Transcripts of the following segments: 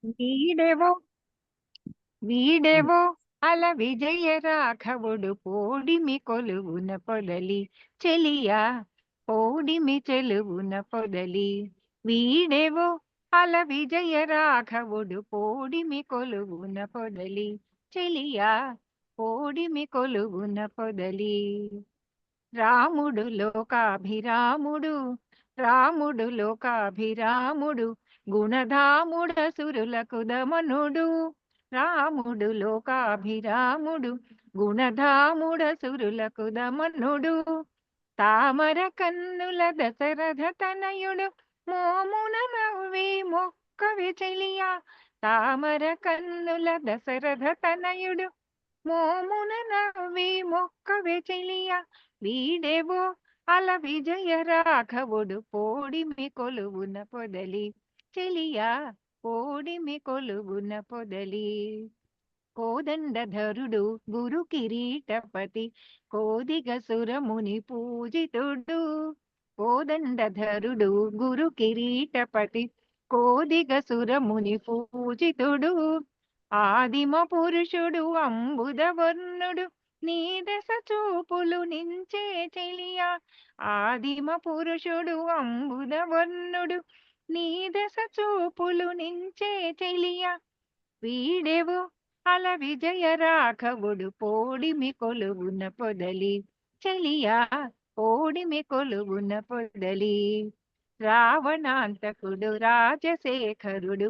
వీడెవో వీడెవో అల విజయ రాఘవుడు పోడిమి కొలువున పొదలి చెలియా పోడిమి చెలువున పొదలి. వీడెవో అల విజయ రాఘవుడు పోడిమి కొలువున పొదలి చెలియా పోడిమి కొలువున పొదలి. రాముడు లోకాభిరాముడు రాముడు లోకాభిరాముడు గుణధాముడ సురులకు దమనుడు. రాముడు లోకాభిరాముడు గుణధాముడ సురులకు దమనుడు. తామర కన్నుల దశరథ తనయుడు మోమున నవ్వి మొక్కవి చెలియా. తామర కన్నుల దశరథ తనయుడు మోమున నవ్వి మొక్కవి చెలియా. వీడెవో అల విజయ రాఘవుడు పోడిమి కొలువున పొదలి చెలియా పోడిమి కొలువున పొదలి. కోదండధరుడు గురు కిరీటపతి కోదిగ సురముని పూజితుడు. కోదండధరుడు గురు కిరీటపతి కోదిగ సురముని పూజితుడు. ఆదిమ పురుషుడు అంబుదవర్ణుడు నీ దశ చూపులు నించే చెలియా. ఆదిమ పురుషుడు అంబుదవర్ణుడు నీ దశ చూపులు నించే చెలియా. వీడెవో అల విజయ రాఘవుడు పోడిమి కొలువున పొదలి చెలియా పోడిమి కొలువున పొదలి. రావణాంతకుడు రాజశేఖరుడు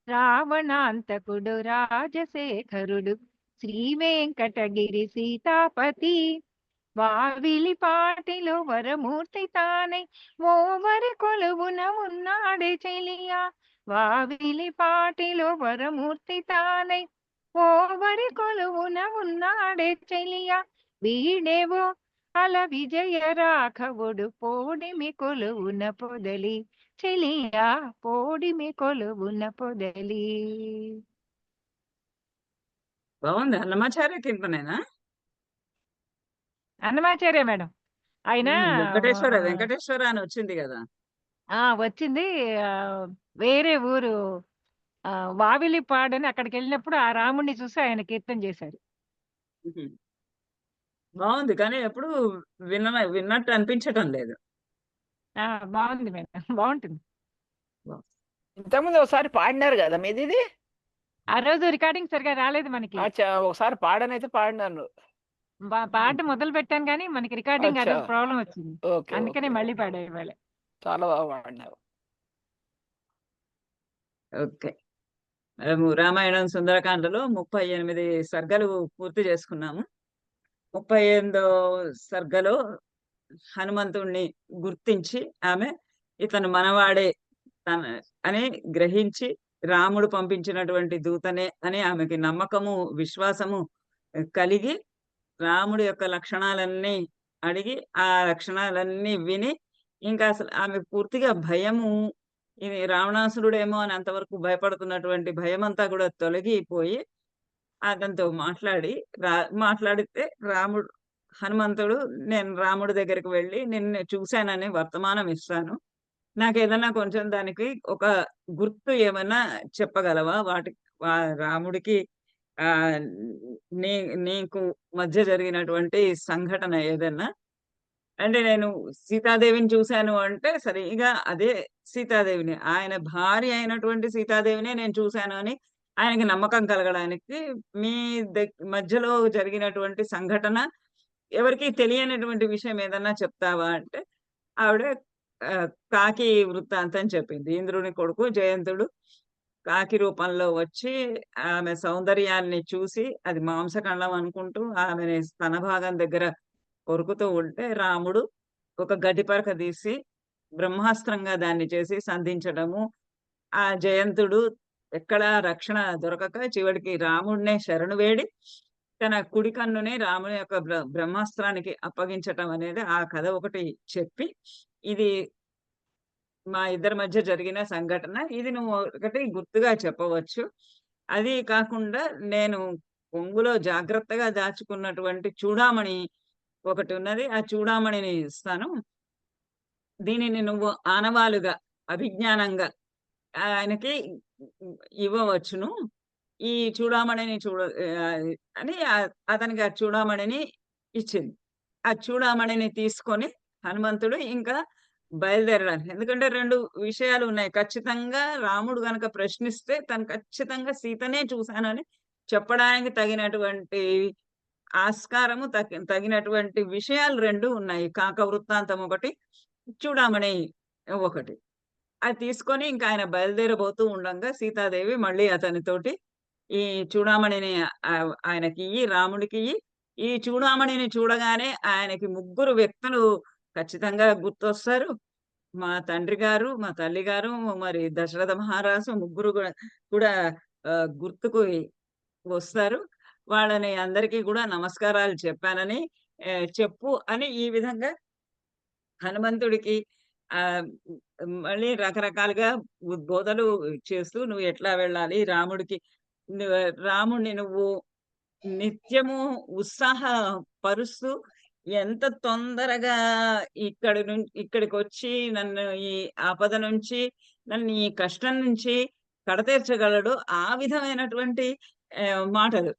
రావణాంతకుడు రాజశేఖరుడు శ్రీ వెంకటగిరి సీతాపతి. వావిలిపాటిలో వరమూర్తి తానై ఓవరి కొలువున ఉన్నాడే చెలియా. వావిలిపాటిలో వరమూర్తి తానై ఓవరి కొలువున ఉన్నాడే చెలియా. వీడెవో అల విజయ రాఘవుడు పోడిమి కొలువున పొదలి చెలియా పోడిమి కొలువున పొదలి. బాగుంది. అన్నమాచార్య కీర్తనేనా? అన్నమాచార్య మేడం. ఆయన వెంకటేశ్వర వెంకటేశ్వర అని వచ్చింది కదా. వచ్చింది. వేరే ఊరు వావిలిపాడని అక్కడికి వెళ్ళినప్పుడు ఆ రాముడిని చూసి ఆయన కీర్తన చేశారు. బాగుంది, కానీ ఎప్పుడు విన్నట్టు అనిపించటం లేదు. బాగుంది మేడం, బాగుంటుంది. ఇంతకుముందు ఒకసారి పాడినారు కదా మీది ఇది? ఆ రోజు రికార్డింగ్ సరిగా రాలేదు మనకి. ఒకసారి పాడనైతే పాడినాను. పాట మొదలు పెట్టాను కానీ మనకి రికార్డింగ్ ఆ రోజు ప్రాబ్లం వచ్చింది. అందుకనే మళ్ళీ పాడా ఇవాళ. చాలా బాగా పాడినారు. ఓకే, రామాయణం సుందరకాండలో 38 సర్గలు పూర్తి చేసుకున్నాము. 38వ సర్గలో హనుమంతుణ్ణి గుర్తించి ఆమె ఇతను మనవాడే అని గ్రహించి రాముడు పంపించినటువంటి దూతనే అని ఆమెకి నమ్మకము విశ్వాసము కలిగి రాముడి యొక్క లక్షణాలన్నీ అడిగి ఆ లక్షణాలన్నీ విని ఇంకా అసలు ఆమె పూర్తిగా భయము, ఇది రావణాసురుడేమో అని అంతవరకు భయపడుతున్నటువంటి భయమంతా కూడా తొలగిపోయి అతనితో మాట్లాడితే హనుమంతుడు నేను రాముడి దగ్గరికి వెళ్ళి నిన్ను చూశానని వర్తమానం ఇస్తాను, నాకు ఏదన్నా కొంచెం దానికి ఒక గుర్తు ఏమన్నా చెప్పగలవా, రాముడికి నీకు మధ్య జరిగినటువంటి సంఘటన ఏదన్నా అంటే, నేను సీతాదేవిని చూశాను అంటే సరిగా అదే సీతాదేవిని, ఆయన భార్య అయినటువంటి సీతాదేవినే నేను చూశాను అని ఆయనకి నమ్మకం కలగడానికి మీ మధ్యలో జరిగినటువంటి సంఘటన ఎవరికి తెలియనటువంటి విషయం ఏదన్నా చెప్తావా అంటే ఆవిడ కాకి వృత్తాంతం చెప్పింది. ఇంద్రుని కొడుకు జయంతుడు కాకి రూపంలో వచ్చి ఆమె సౌందర్యాన్ని చూసి అది మాంసఖండం అనుకుంటూ ఆమెని స్తన భాగం దగ్గర కొరుకుతూ ఉంటే రాముడు ఒక గడ్డిపరక తీసి బ్రహ్మాస్త్రంగా దాన్ని చేసి సంధించడము, ఆ జయంతుడు ఎక్కడా రక్షణ దొరకక చివరికి రాముడినే శరణు వేడి తన కుడి కన్నునే రాముని యొక్క బ్రహ్మాస్త్రానికి అప్పగించటం అనేది ఆ కథ ఒకటి చెప్పి, ఇది మా ఇద్దరి మధ్య జరిగిన సంఘటన, ఇది నువ్వు ఒకటి గుర్తుగా చెప్పవచ్చు. అది కాకుండా నేను కొంగులో జాగ్రత్తగా దాచుకున్నటువంటి చూడామణి ఒకటి ఉన్నది, ఆ చూడామణిని ఇస్తాను, దీనిని నువ్వు ఆనవాలుగా అభిజ్ఞానంగా ఆయనకి ఇవ్వవచ్చును. ఈ చూడామణిని అని అతనికి ఆ చూడామణిని ఇచ్చింది. ఆ చూడామణిని తీసుకొని హనుమంతుడు ఇంకా బయలుదేరడానికి, ఎందుకంటే 2 విషయాలు ఉన్నాయి. ఖచ్చితంగా రాముడు గనక ప్రశ్నిస్తే తను ఖచ్చితంగా సీతనే చూశానని చెప్పడానికి తగినటువంటి ఆస్కారము, తగినటువంటి విషయాలు 2 ఉన్నాయి. కాక వృత్తాంతం ఒకటి, చూడామణి ఒకటి. అది తీసుకొని ఇంకా ఆయన బయలుదేరబోతూ ఉండంగా సీతాదేవి మళ్ళీ అతనితోటి ఈ చూడామణిని ఆయనకియ్యి, రాముడికియ్యి. ఈ చూడామణిని చూడగానే ఆయనకి ముగ్గురు వ్యక్తులు ఖచ్చితంగా గుర్తొస్తారు. మా తండ్రి గారు, మా తల్లిగారు, మరి దశరథ మహారాజు ముగ్గురు కూడా గుర్తుకు వస్తారు. వాళ్ళని అందరికీ కూడా నమస్కారాలు చెప్పానని చెప్పు అని ఈ విధంగా హనుమంతుడికి ఆహ్, మళ్ళీ రకరకాలుగా బోధలు చేస్తూ నువ్వు ఎట్లా వెళ్ళాలి, రాముడిని నువ్వు నిత్యము ఉత్సాహపరుస్తూ ఎంత తొందరగా ఇక్కడికొచ్చి నన్ను ఈ ఆపద నుంచి, నన్ను ఈ కష్టం నుంచి కడతీర్చగలడో ఆ విధమైనటువంటి మాటలు.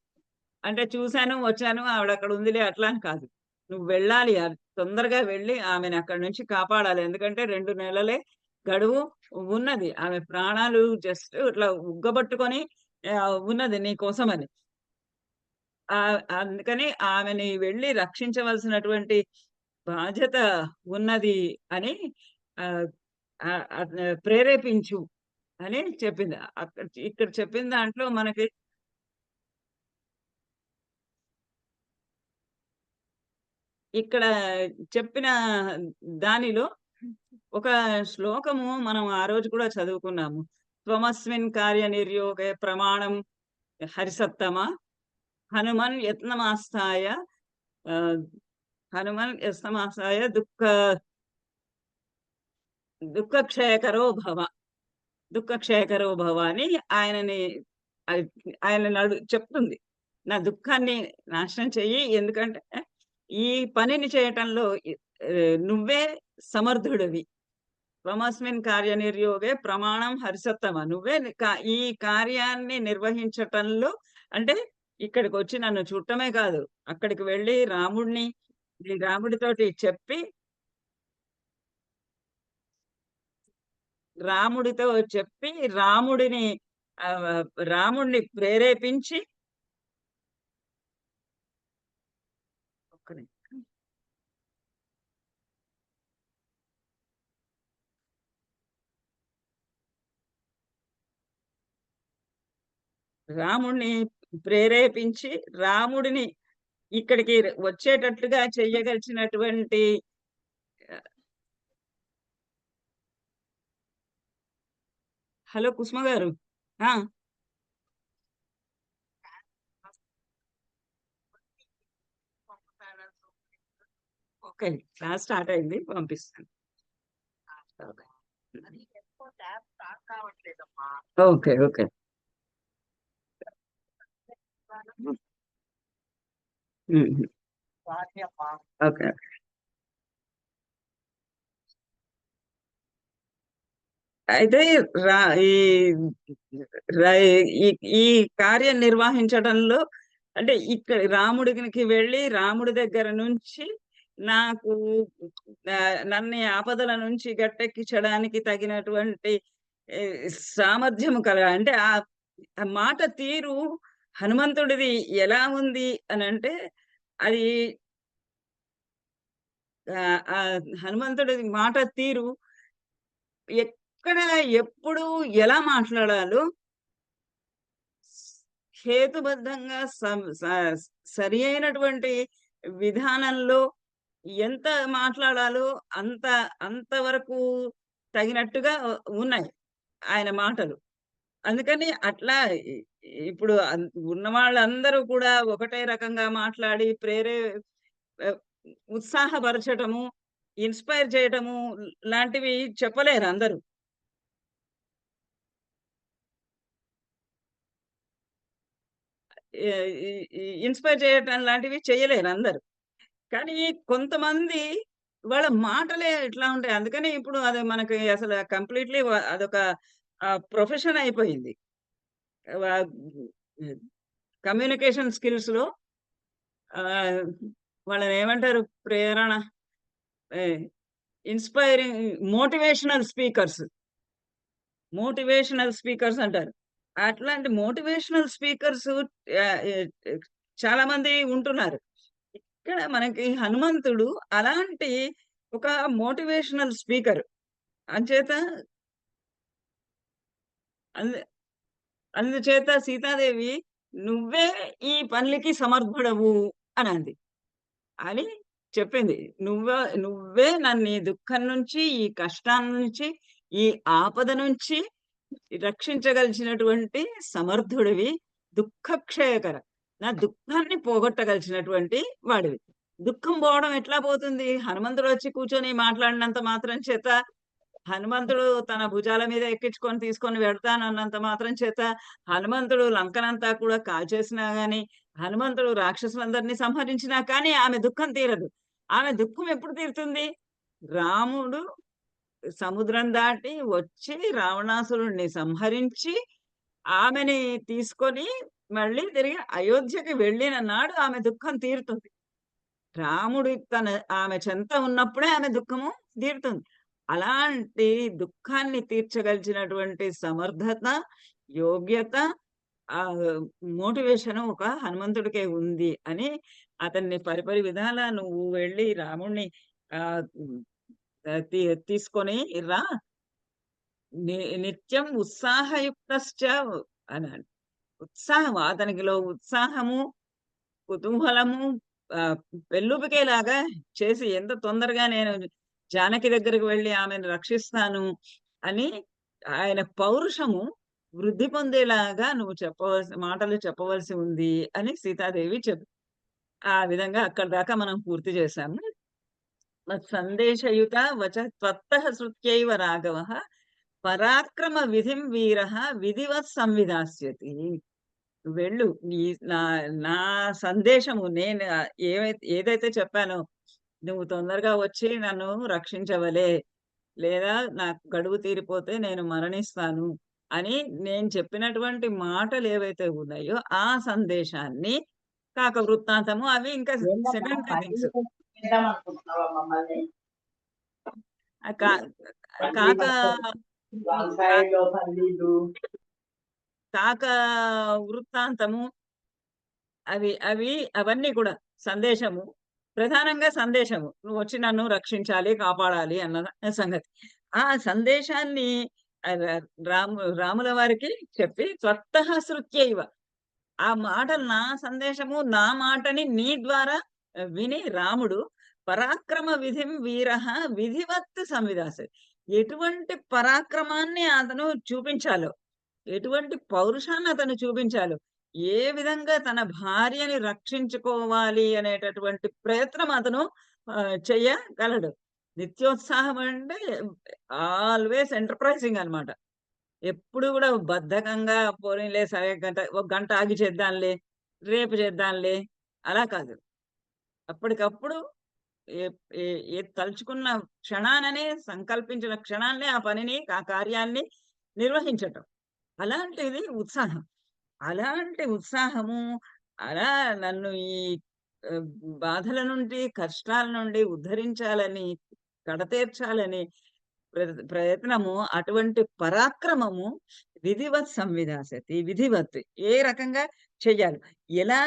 అంటే చూసాను, వచ్చాను, ఆవిడక్కడ ఉందిలే అట్లా అని కాదు. నువ్వు వెళ్ళాలి. తొందరగా వెళ్ళి ఆమెని అక్కడి నుంచి కాపాడాలి. ఎందుకంటే 2 నెలలే గడువు ఉన్నది. ఆమె ప్రాణాలు జస్ట్ ఇట్లా ఉగ్గబట్టుకొని ఉన్నది నీ కోసమని. అందుకని ఆమెని వెళ్లి రక్షించవలసినటువంటి బాధ్యత ఉన్నది అని ఆహ్, ప్రేరేపించు అని చెప్పింది. ఇక్కడ చెప్పిన దాంట్లో మనకి ఇక్కడ చెప్పిన దానిలో ఒక శ్లోకము మనం ఆ రోజు కూడా చదువుకున్నాము. త్వమస్మిన్ కార్యనిర్యోగే ప్రమాణం హరిసత్తమ హనుమన్ యత్నమాస్థాయ ఆహ్, హనుమన్ యత్నమాస్థాయ దుఃఖక్షయకరో భవ. దుఃఖక్షయకరో భవ అని ఆయనని చెప్తుంది. నా దుఃఖాన్ని నాశనం చెయ్యి. ఎందుకంటే ఈ పనిని చేయటంలో నువ్వే సమర్థుడివి. త్వమస్మిన్ కార్యనిర్యోగే ప్రమాణం హరిసత్తమ. నువ్వే ఈ కార్యాన్ని నిర్వహించటంలో, అంటే ఇక్కడికొచ్చి నన్ను చూడటమే కాదు, అక్కడికి వెళ్లి రాముడితోటి చెప్పి, రాముడితో చెప్పి రాముడిని ప్రేరేపించి రాముడిని ప్రేరేపించి రాముడిని ఇక్కడికి వచ్చేటట్లుగా చెయ్యగలిగినటువంటి హలో కుసుమ గారు. ఓకే, క్లాస్ స్టార్ట్ అయింది, పంపిస్తాను. Okay, okay. ఓకే. అయితే ఈ ఈ కార్యం నిర్వహించడంలో, అంటే ఇక్కడ రాముడికి వెళ్ళి రాముడి దగ్గర నుంచి నాకు నన్ను ఆపదల నుంచి గట్టెక్కించడానికి తగినటువంటి సామర్థ్యము అంటే ఆ మాట తీరు హనుమంతుడిది ఎలా ఉంది అనంటే, అది హనుమంతుడి మాట తీరు ఎక్కడ, ఎప్పుడు, ఎలా మాట్లాడాలో హేతుబద్ధంగా సరి అయినటువంటి విధానంలో ఎంత మాట్లాడాలో అంతవరకు తగినట్టుగా ఉన్నాయి ఆయన మాటలు. అందుకని అట్లా ఇప్పుడు ఉన్న వాళ్ళందరూ కూడా ఒకటే రకంగా మాట్లాడి ఉత్సాహపరచటము, ఇన్‌స్పైర్ చేయటము లాంటివి చెప్పలేరు అందరూ. ఇన్‌స్పైర్ చేయటం లాంటివి చేయలేరు అందరూ. కానీ కొంతమంది వాళ్ళ మాటలే ఇట్లా ఉంటాయి. అందుకని ఇప్పుడు అది మనకి అసలు కంప్లీట్‌లీ అదొక ప్రొఫెషన్ అయిపోయింది. కమ్యూనికేషన్ స్కిల్స్‌లో ఆహ్, వాళ్ళనేమంటారు? ప్రేరణ, a inspiring motivational speakers. Motivational speakers అంటారు. అట్లాంటి మోటివేషనల్ స్పీకర్స్ ఆహ్, ఎ ఎ చాలా మంది ఉంటున్నారు. ఇక్కడ మనకి హనుమంతుడు అలాంటి ఒక మోటివేషనల్ స్పీకర్. అంచేత అందు అందుచేత సీతాదేవి "నువ్వే ఈ పనులకి సమర్థుడవు" అనంది. అని చెప్పింది. నువ్వే నన్ను ఈ దుఃఖం నుంచి, ఈ కష్టాల నుంచి, ఈ ఆపద నుంచి రక్షించగలిగినటువంటి సమర్థుడివి, దుఃఖక్షయకర. నా దుఃఖాన్ని పోగొట్టగలిగినటువంటి వాడివి. దుఃఖం పోవడం ఎట్లా పోతుంది? హనుమంతుడొచ్చి కూర్చొని మాట్లాడినంత మాత్రం చేత, హనుమంతుడు తన భుజాల మీద ఎక్కించుకొని తీసుకొని వెడతానన్నంత మాత్రం చేత, హనుమంతుడు లంకనంతా కూడా కాల్చేసినా గాని, హనుమంతుడు రాక్షసులందరినీ సంహరించినా కానీ ఆమె దుఃఖం తీరదు. ఆమె దుఃఖం ఎప్పుడు తీరుతుంది? రాముడు సముద్రం దాటి వచ్చి రావణాసురుడిని సంహరించి, ఆమెని తీసుకొని మళ్ళీ తిరిగి అయోధ్యకి వెళ్ళిన నాడు ఆమె దుఃఖం తీరుతుంది. రాముడు ఆమె చెంత ఉన్నప్పుడే ఆమె దుఃఖము తీరుతుంది. అలాంటి దుఃఖాన్ని తీర్చగలిగినటువంటి సమర్థత, యోగ్యత, మోటివేషన్ ఒక హనుమంతుడికే ఉంది అని అతన్ని పరిపరి విధాలా నువ్వు వెళ్ళి రాముడిని ఆహ్, హ్మ్. తీసుకొని రా. నిత్యం ఉత్సాహయుక్తశ్చ అన్నాడు. ఉత్సాహం అతనికిలో ఉత్సాహము, కుతూహలము ఆహ్, పెల్లుబికేలాగా చేసి ఎంత తొందరగా నేను జానకి దగ్గరికి వెళ్లి ఆమెను రక్షిస్తాను అని ఆయన పౌరుషము వృద్ధి పొందేలాగా నువ్వు మాటలు చెప్పవలసి ఉంది అని సీతాదేవి ఆ విధంగా అక్కడి దాకా మనం పూర్తి చేశాము. సందేశయుత వచ త్వత్తః శృత్యైవ రాఘవః పరాక్రమ విధిం వీరః విధివత్ సంవిధాస్యతి. వెళ్ళు. నా నా సందేశము నేను ఏదైతే చెప్పానో, నువ్వు తొందరగా వచ్చి నన్ను రక్షించవలే, లేదా నాకు గడువు తీరిపోతే నేను మరణిస్తాను అని నేను చెప్పినటువంటి మాటలేవైతే ఉన్నాయో, ఆ సందేశాన్ని కాక వృత్తాంతము అవి ఇంకా సెకండరీ థింగ్స్. చేద్దామనుకుంటున్నావా మమ్మల్ని? కా కాక వంకాయలో పల్లీలు కాక వృత్తాంతము అవన్నీ కూడా సందేశము. ప్రధానంగా సందేశము. నువ్వొచ్చి నన్ను రక్షించాలి, కాపాడాలి అన్న సంగతి. ఆ సందేశాన్ని రాముల వారికి చెప్పి త్వత్తః శృత్యైవ. ఆ మాటలు నా సందేశము, నా మాటని నీ ద్వారా విని రాముడు పరాక్రమ విధిం వీరః విధివత్ సంవిధాసతి. ఎటువంటి పరాక్రమాన్ని అతను చూపించాలో, ఎటువంటి పౌరుషాన్ని అతను చూపించాలో, ఏ విధంగా తన భార్యని రక్షించుకోవాలి అనేటటువంటి ప్రయత్నం అతను చెయ్యగలడు. నిత్యోత్సాహం అంటే ఆల్వేస్ ఎంటర్‌ప్రైజింగ్ అన్నమాట. ఎప్పుడు కూడా బద్ధకంగా పోనీలే సరే ఒక గంట ఆగి చేద్దాంలే, రేపు చేద్దాంలే అలా కాదు. అప్పటికప్పుడు ఏ ఏ ఏది తలుచుకున్న క్షణాననే సంకల్పించిన క్షణాన్నే ఆ పనిని, ఆ కార్యాన్ని నిర్వహించటం. అలాంటిది ఉత్సాహం. అలాంటి ఉత్సాహము అలా నన్ను ఈ ఆహ్, బాధల నుండి, కష్టాల నుండి ఉద్ధరించాలని, కడతేర్చాలని ప్రయత్నము, అటువంటి పరాక్రమము విధివత్ సంవిధాసతి. విధివత్ ఏ రకంగా చెయ్యాలో, ఎలా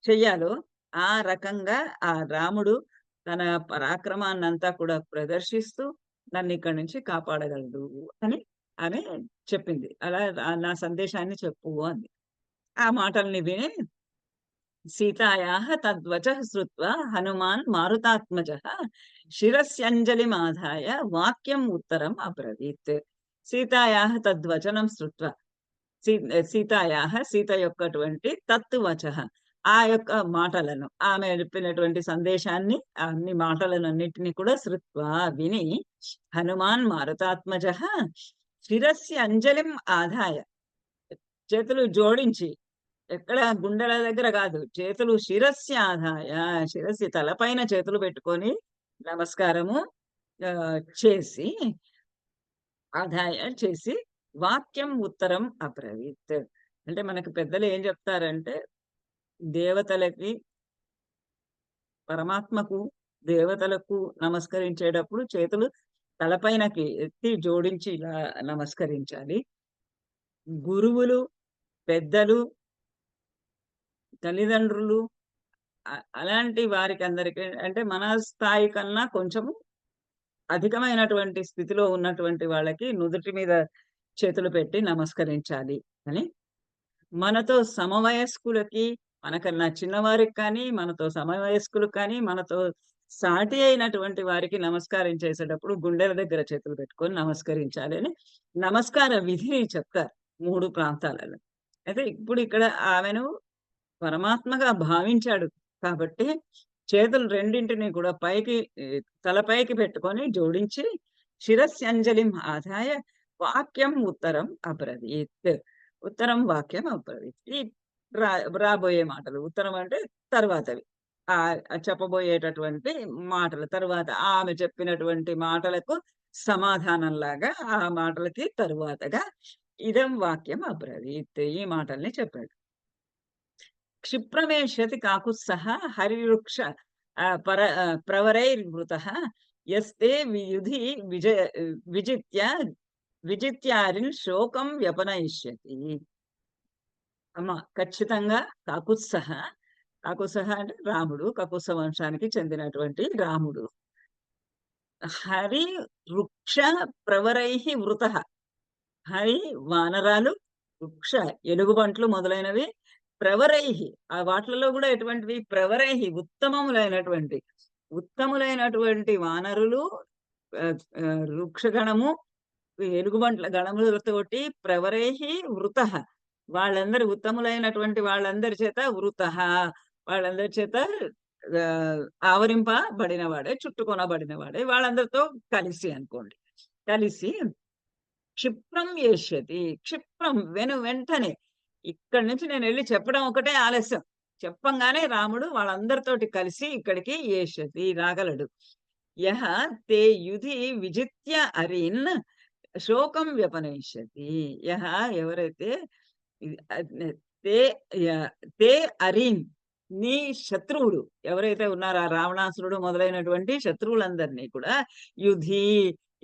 చెయ్యాలో ఆ రకంగా ఆ రాముడు తన పరాక్రమాన్నంతా కూడా ప్రదర్శిస్తూ నన్నిక్కడి నుంచి కాపాడగలడు అని ఆమె చెప్పింది. అలా నా సందేశాన్ని చెప్పు అంది. ఆ మాటల్ని విని సీతాయాః తద్వచః శ్రుత్వా హనుమాన్ మారుతాత్మజః శిరస్యంజలిమాదాయ వాక్యం ఉత్తరం అబ్రవీత్. సీతాయాః తద్వచనం శ్రుత్వా సీతాయాః సీత యొక్కటువంటి తత్వచః ఆ యొక్క మాటలను, ఆమె చెప్పినటువంటి సందేశాన్ని, అన్ని మాటలనన్నిటిని కూడా శ్రుత్వా విని హనుమాన్ మారుతాత్మజః శిరస్య అంజలిం ఆదాయ చేతులు జోడించి, ఎక్కడ గుండెల దగ్గర కాదు, చేతులు శిరస్య ఆదాయ, శిరస్సు తలపైన చేతులు పెట్టుకొని నమస్కారము చేసి, ఆదాయ చేసి వాక్యం ఉత్తరం అబ్రవీత్. అంటే మనకి పెద్దలు ఏం చెప్తారంటే, దేవతలకి, పరమాత్మకు, దేవతలకు నమస్కరించేటప్పుడు చేతులు తలపైనకి ఎత్తి జోడించి ఇలా నమస్కరించాలి. గురువులు, పెద్దలు, తల్లిదండ్రులు అలాంటి వారికి అందరికి, అంటే మన స్థాయి కన్నా కొంచెము అధికమైనటువంటి స్థితిలో ఉన్నటువంటి వాళ్ళకి నుదుటి మీద చేతులు పెట్టి నమస్కరించాలి అని. మనతో సమవయస్కులకి, మనకన్నా చిన్నవారికి కానీ, మనతో సమవయస్కులకు కానీ, మనతో సాటి అయినటువంటి వారికి నమస్కారం చేసేటప్పుడు గుండెల దగ్గర చేతులు పెట్టుకొని నమస్కరించాలి అని నమస్కార విధిని చెప్తారు 3 ప్రాంతాలలో. అయితే ఇప్పుడు ఇక్కడ ఆమెను పరమాత్మగా భావించాడు కాబట్టి చేతులు రెండింటిని కూడా పైకి తలపైకి పెట్టుకొని జోడించి శిరస్యంజలిం ఆదాయ వాక్యం ఉత్తరం అబ్రవీత్. ఉత్తరం వాక్యం అబ్రవీత్. ఈ రాబోయే మాటలు, ఉత్తరం అంటే తర్వాతవి, చెప్పబోయేటటువంటి మాటలు, తర్వాత ఆమె చెప్పినటువంటి మాటలకు సమాధానంలాగా ఆ మాటలకి తరువాతగా ఇదం వాక్యం అబ్రవీత్, ఈ మాటల్ని చెప్పాడు. క్షిప్రమేష్యతి కాకుత్సహ హరివృక్ష ప్రవరైర్వృతః యస్తే వియుధి విజిత్యారిన్ శోకం వ్యపనయిష్యతి. అమ్మ ఖచ్చితంగా కాకుత్సహ, కాకుత్సహ అంటే రాముడు, కకుత్స వంశానికి చెందినటువంటి రాముడు. హరి వృక్ష ప్రవరైహి వృతః, హరి వానరాలు, వృక్ష ఎలుగుబంట్లు మొదలైనవి, ప్రవరైహి ఆ వాటిలలో కూడా ఎటువంటివి, ప్రవరైహి ఉత్తములైనటువంటి వానరులు, వృక్షగణము, ఎలుగుబంట్ల గణములతోటి ప్రవరైహి వృతః, వాళ్ళందరి ఉత్తములైనటువంటి వాళ్ళందరి చేత వృతః, వాళ్ళందరి చేత ఆవరింపబడినవాడే, చుట్టుకొనబడినవాడే, వాళ్ళందరితో కలిసి అనుకోండి, కలిసి క్షిప్రం ఏష్యతి. క్షిప్రం వెంటనే, ఇక్కడి నుంచి నేను వెళ్ళి చెప్పడం ఒకటే ఆలస్యం, చెప్పంగానే రాముడు వాళ్ళందరితోటి కలిసి ఇక్కడికి ఏష్యతి రాగలడు. యహ తే యుధి విజిత్య అరిన్ శోకం వ్యపనయిష్యతి. యహ ఎవరైతే తే అరిన్, నీ శత్రువులు ఎవరైతే ఉన్నారో ఆ రావణాసురుడు మొదలైనటువంటి శత్రువులందరినీ కూడా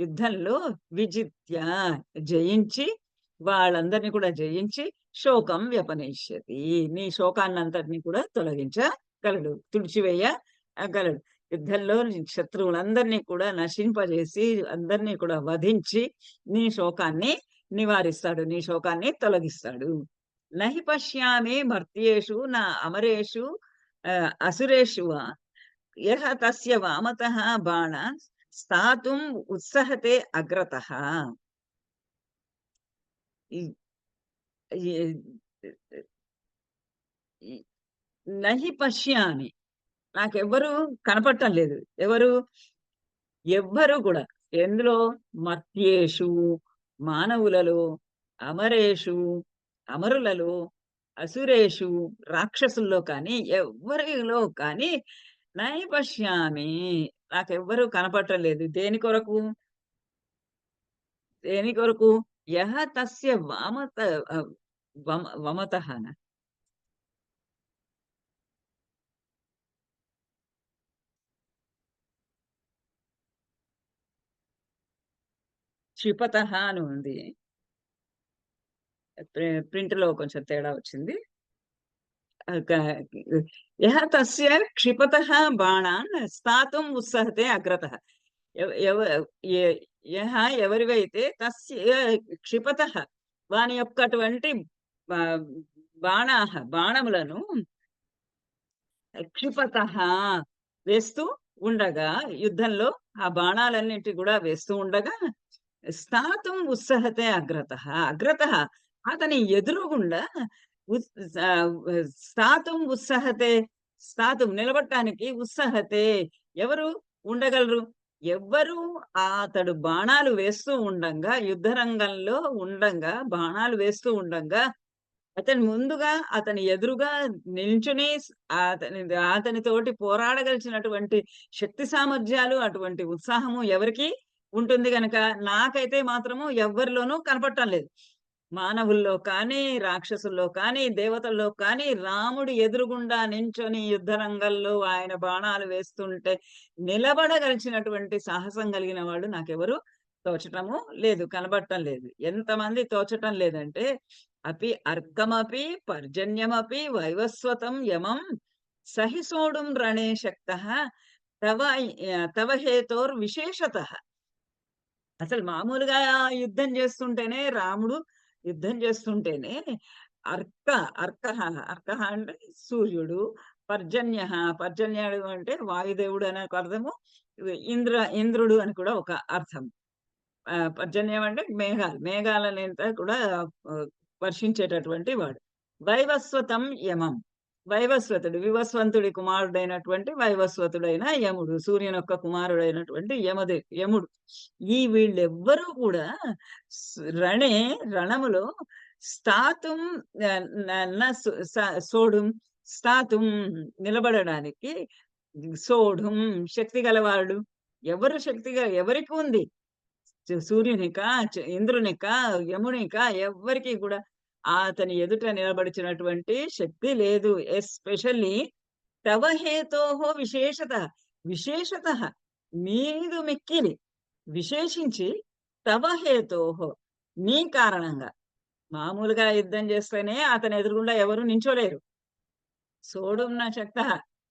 యుద్ధంలో విజిత్య జయించి, వాళ్ళందరినీ కూడా జయించి శోకం వ్యపనయిష్యతి, నీ శోకాన్నంతటినీ కూడా తొలగించగలడు, తుడిచివేయగలడు. యుద్ధంలో శత్రువులందరినీ కూడా నశింపజేసి అందరినీ కూడా వధించి నీ శోకాన్ని నివారిస్తాడు, నీ శోకాన్ని తొలగిస్తాడు. నహి పశ్యామి మర్త్యేషు నా అమరేషు అసురేషు యహ తస్య వామతః బాణ స్థాతుం ఉత్సహతే అగ్రతః. నహి పశ్యామి, నాకెవ్వరు కనపడటం లేదు. ఎవ్వరు కూడా, ఎందులో, మర్త్యేషు మానవులలో, అమరేషు అమరులలో, అసురేషు రాక్షసుల్లో కానీ, ఎవ్వరిలో కానీ నహి పశ్యామి, నాకెవ్వరు కనపడటం లేదు. దేని కొరకు యహ తస్య వమతః క్షిపతః అని ఉంది, ప్రింట్ లో కొంచెం తేడా వచ్చింది. యహ తస్య క్షిపతః బాణాన్ స్థాతుం ఉత్సహతే అగ్రతః. యహ ఎవరివైతే తస్య క్షిపతః, వాని యొక్కటువంటి బాణములను క్షిపతః వేస్తూ ఉండగా, యుద్ధంలో ఆ బాణాలన్నింటి కూడా వేస్తూ ఉండగా, స్థాతుం ఉత్సహతే అగ్రతః అతని ఎదురుగుండా స్థాతుం ఉత్సహతే, స్థాతుం నిలబడటానికి, ఉత్సహతే ఎవరు ఉండగలరు, ఎవ్వరు అతడు బాణాలు వేస్తూ ఉండంగా, యుద్ధ రంగంలో ఉండంగా, బాణాలు వేస్తూ ఉండంగా అతని ముందుగా, అతని ఎదురుగా నిల్చుని అతనితోటి పోరాడగలిచినటువంటి శక్తి సామర్థ్యాలు, అటువంటి ఉత్సాహము ఎవరికి ఉంటుంది గనక, నాకైతే మాత్రము ఎవ్వరిలోనూ కనపడటం లేదు. మానవుల్లో కానీ, రాక్షసుల్లో కానీ, దేవతల్లో కానీ రాముడు ఎదురుగుండా నించొని యుద్ధ రంగంలో ఆయన బాణాలు వేస్తుంటే నిలబడగలిగినటువంటి సాహసం కలిగిన వాడు నాకెవరు తోచటము లేదు, కనబడటం లేదు. ఎంతమంది తోచటం లేదంటే అర్కమపి పర్జన్యమపి వైవస్వతం యమం సహిసోడుం రణే శక్తః తవ హేతోర్ విశేషతః. అసలు మామూలుగా యుద్ధం చేస్తుంటేనే రాముడు యుద్ధం చేస్తుంటేనే అర్క అంటే సూర్యుడు, పర్జన్యుడు అంటే వాయుదేవుడు అనే ఒక అర్థము, ఇంద్రుడు అని కూడా ఒక అర్థం. పర్జన్యం అంటే మేఘాలనంతా కూడా వర్షించేటటువంటి వాడు. వైవస్వతం యమం, వైవస్వతుడు వివస్వంతుడి కుమారుడైనటువంటి వైవస్వతుడైన యముడు, సూర్యుని యొక్క కుమారుడైనటువంటి యముడు. వీళ్ళెవ్వరూ కూడా రణములో స్థాతుం సోడుం, స్థాతుం నిలబడడానికి, సోఢుం శక్తి గలవాడు. ఎవరికి ఉంది? సూర్యునికా, ఇంద్రునికా, యమునికా, ఎవ్వరికి కూడా అతని ఎదుట నిలబడిచినటువంటి శక్తి లేదు. ఎస్పెషల్లీ తవ హేతోహో విశేషత నీదు మిక్కిలి, విశేషించి తవ హేతోహో నీ కారణంగా. మామూలుగా యుద్ధం చేస్తేనే అతని ఎదురుగుండా ఎవరు నించోలేరు. సోడున్న శక్త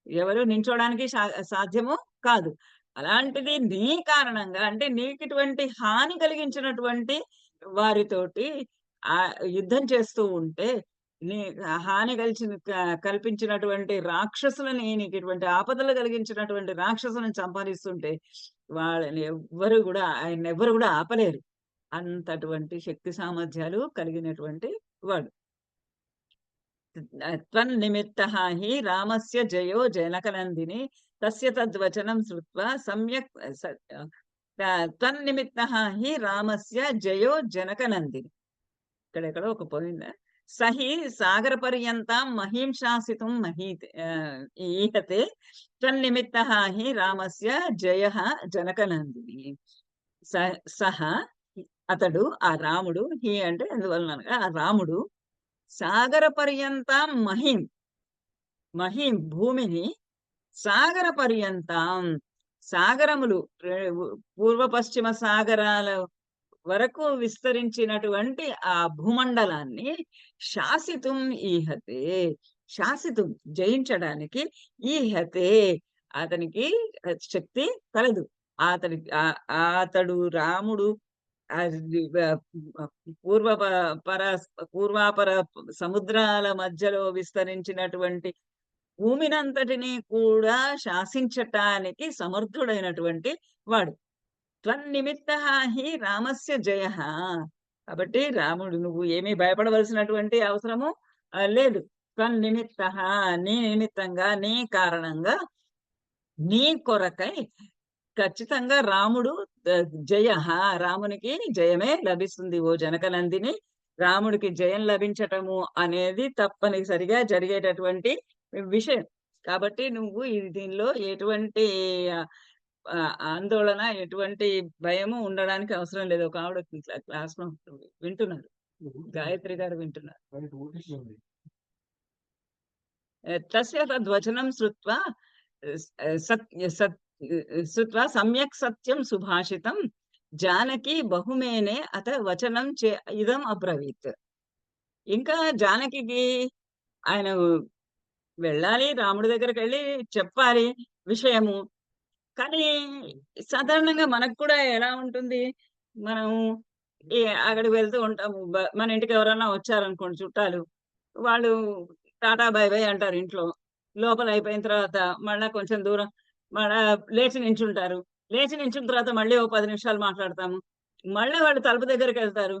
ఎవరు నించోడానికి సాధ్యము కాదు. అలాంటిది నీ కారణంగా, అంటే నీకు ఇటువంటి హాని కలిగించినటువంటి వారితోటి యుద్ధం చేస్తూ ఉంటే, నీ హాని కల్పించినటువంటి రాక్షసులని, నీకు ఇటువంటి ఆపదలు కలిగించినటువంటి రాక్షసులను సంపాదిస్తుంటే ఆయన ఎవ్వరు కూడా ఆపలేరు. అంతటువంటి శక్తి సామర్థ్యాలు కలిగినటువంటి వాడు. త్వన్నిమిత్తః హి రామస్య జయో జనకనందిని తస్య తద్వచనం శ్రుత్వా సమ్యక్ త్వన్నిమిత్తః హి రామస్య జయో జనకనందిని. ఇక్కడెక్కడో ఒక పోయిందా? సహి సాగర పర్యంతం మహీం శాసితుం ఈహతే త్వన్నిమిత్తః హి రామస్య జయః జనకనందిని. సహ అతడు, ఆ రాముడు, హి అంటే ఎందువలనగా ఆ రాముడు, సాగర పర్యంతం మహీం భూమిని, సాగర పర్యంతం సాగరములు, పూర్వ పశ్చిమ సాగరాల వరకు విస్తరించినటువంటి ఆ భూమండలాన్ని శాసితుం ఈహతే, శాసితుం జయించడానికి, ఈహతే అతనికి శక్తి కలదు. అతడు రాముడు పూర్వాపర సముద్రాల మధ్యలో విస్తరించినటువంటి భూమినంతటినీ కూడా శాసించటానికి సమర్థుడైనటువంటి వాడు. త్వన్నిమిత్తః హి రామస్య జయః. కాబట్టి రాముడు, నువ్వు ఏమీ భయపడవలసినటువంటి అవసరము లేదు. త్వన్నిమిత్తః నీ నిమిత్తంగా, నీ కారణంగా, నీ కొరకై ఖచ్చితంగా రాముడు రామునికి జయమే లభిస్తుంది. ఓ జనకనందిని, రాముడికి జయం లభించటము అనేది తప్పనిసరిగా జరిగేటటువంటి విషయం. కాబట్టి నువ్వు దీనిలో ఎటువంటి ఆందోళన, ఎటువంటి భయము ఉండడానికి అవసరం లేదు. ఒక ఆవిడ క్లాస్ లో వింటున్నారు, గాయత్రి గారు వింటున్నారు. తస్య తద్వచనం శ్రుత్వా సమ్యక్ సత్యం సుభాషితం జానకి బహుమేనే అత వచనం ఇదం అబ్రవీత్. ఇంకా జానకి ఆయన వెళ్ళాలి, రాముడి దగ్గరికి వెళ్ళి చెప్పాలి విషయము. కానీ సాధారణంగా మనకు కూడా ఎలా ఉంటుంది, మనం అక్కడికి వెళ్తూ ఉంటాము, మన ఇంటికి ఎవరైనా వచ్చారనుకోండి చుట్టాలు, వాళ్ళు టాటా బై బై అంటారు ఇంట్లో. లోపల అయిపోయిన తర్వాత మళ్ళా కొంచెం దూరం మళ్ళా లేచి నించుంటారు. లేచి నించున్న తర్వాత మళ్ళీ ఓ 10 నిమిషాలు మాట్లాడతాము. మళ్ళీ వాళ్ళు తలుపు దగ్గరికి వెళ్తారు,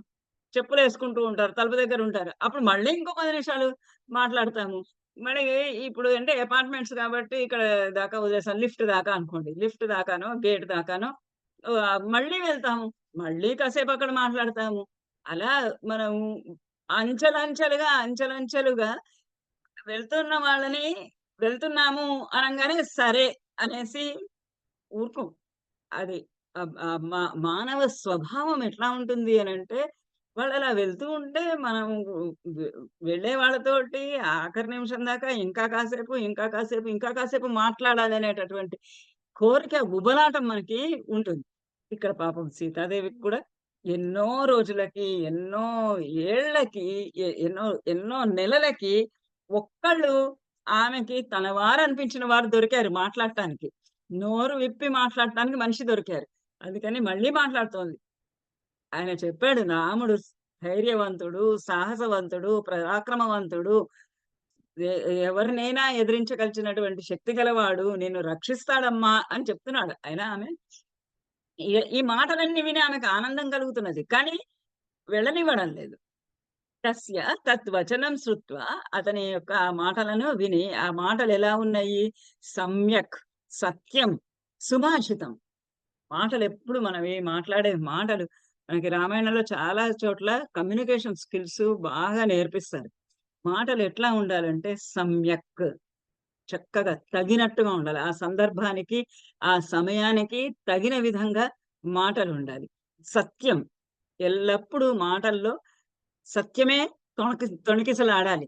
చెప్పులు వేసుకుంటూ ఉంటారు, తలుపు దగ్గర ఉంటారు. అప్పుడు మళ్ళీ ఇంకో 10 నిమిషాలు మాట్లాడతాము. మళ్ళీ ఇప్పుడు అంటే అపార్ట్మెంట్స్ కాబట్టి ఇక్కడ దాకా వదిలేసాం, లిఫ్ట్ దాకా అనుకోండి, లిఫ్ట్ దాకానో గేట్ దాకానో మళ్ళీ వెళ్తాము, మళ్ళీ కాసేపు అక్కడ మాట్లాడతాము. అలా మనం అంచెలంచెలుగా వెళ్తున్న వాళ్ళని, వెళ్తున్నాము అనగానే సరే అనేసి ఊరుకోం. అది మానవ స్వభావం ఎట్లా ఉంటుంది అని అంటే, వాళ్ళు అలా వెళ్తూ ఉంటే మనం వె వెళ్ళే వాళ్ళతోటి ఆఖరి నిమిషం దాకా ఇంకా కాసేపు, ఇంకా కాసేపు, ఇంకా కాసేపు మాట్లాడాలనేటటువంటి కోరిక, ఉబలాటం మనకి ఉంటుంది. ఇక్కడ పాపం సీతాదేవికి కూడా ఎన్నో రోజులకి, ఎన్నో ఏళ్ళకి, ఎన్నో ఎన్నో నెలలకి ఒక్కళ్ళు ఆమెకి తన వారనిపించిన వారు దొరికారు మాట్లాడటానికి. నోరు విప్పి మాట్లాడటానికి మనిషి దొరికారు. అందుకని మళ్ళీ మాట్లాడుతోంది. ఆయన చెప్పాడు, రాముడు ధైర్యవంతుడు, సాహసవంతుడు, పరాక్రమవంతుడు, ఎ ఎవరినైనా ఎదిరించగలిగినటువంటి శక్తి గలవాడు, నిన్ను రక్షిస్తాడమ్మా అని చెప్తున్నాడు. అయినా ఆమె ఈ మాటలన్నీ విని ఆమెకు ఆనందం కలుగుతున్నది. కానీ వెళ్ళనివ్వడం లేదు. తస్య తద్వచనం శ్రుత్వా, అతని యొక్క ఆ మాటలను విని, ఆ మాటలు ఎలా ఉన్నాయి? సమ్యక్, సత్యం, సుభాషితం. మాటలెప్పుడు మనం మాట్లాడే మాటలు మనకి రామాయణంలో చాలా చోట్ల కమ్యూనికేషన్ స్కిల్స్ బాగా నేర్పిస్తారు. మాటలు ఎట్లా ఉండాలంటే సమ్యక్, చక్కగా తగినట్టుగా ఉండాలి. ఆ సందర్భానికి, ఆ సమయానికి తగిన విధంగా మాటలుండాలి. సత్యం, ఎల్లప్పుడూ మాటల్లో సత్యమే తొణికిసలాడాలి.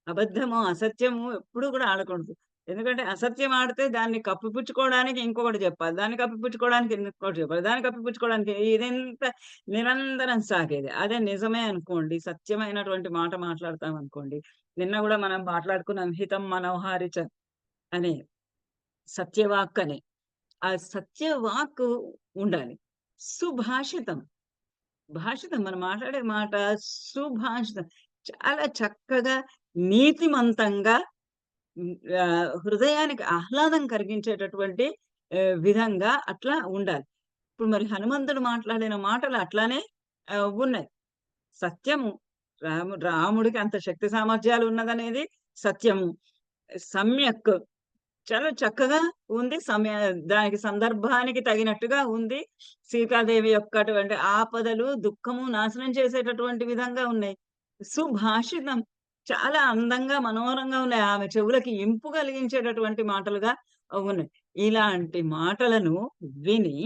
అబద్ధము, అసత్యము ఎప్పుడూ కూడా ఆడకూడదు. ఎందుకంటే అసత్యం ఆడితే దాన్ని కప్పిపుచ్చుకోవడానికి ఇంకొకటి చెప్పాలి. దాన్ని కప్పిపుచ్చుకోవడానికి ఇంకొకటి చెప్పాలి. దాన్ని కప్పిపుచ్చుకోవడానికి ఇదంత నిరంతరం సాగేది. అదే నిజమే అనుకోండి, సత్యమైనటువంటి మాట మాట్లాడతామనుకోండి. నిన్న గూడా మనం మాట్లాడుకున్నాం హితం మనోహారి చ అని, సత్యవాక్ అని. ఆ సత్యవాక్కు ఉండాలి. సుభాషితం. భాషితం మనం మాట్లాడే మాట సుభాషితం. చాలా చక్కగా, నీతిమంతంగా, హృదయానికి ఆహ్లాదం కలిగించేటటువంటి విధంగా అట్లా ఉండాలి. ఇప్పుడు మరి హనుమంతుడు మాట్లాడిన మాటలు అట్లానే ఉన్నాయి. సత్యము, రాముడికి అంత శక్తి సామర్థ్యాలు ఉన్నదనేది సత్యము. సమ్యక్, చాలా చక్కగా ఉంది. దానికి సందర్భానికి తగినట్టుగా ఉంది. సీతాదేవి యొక్కటువంటి ఆపదలు, దుఃఖము నాశనం చేసేటటువంటి విధంగా ఉన్నాయి. సుభాషితం, చాలా అందంగా, మనోహరంగా ఉన్నాయి. ఆమె చెవులకి ఇంపు కలిగించేటటువంటి మాటలుగా ఉన్నాయి. ఇలాంటి మాటలను విని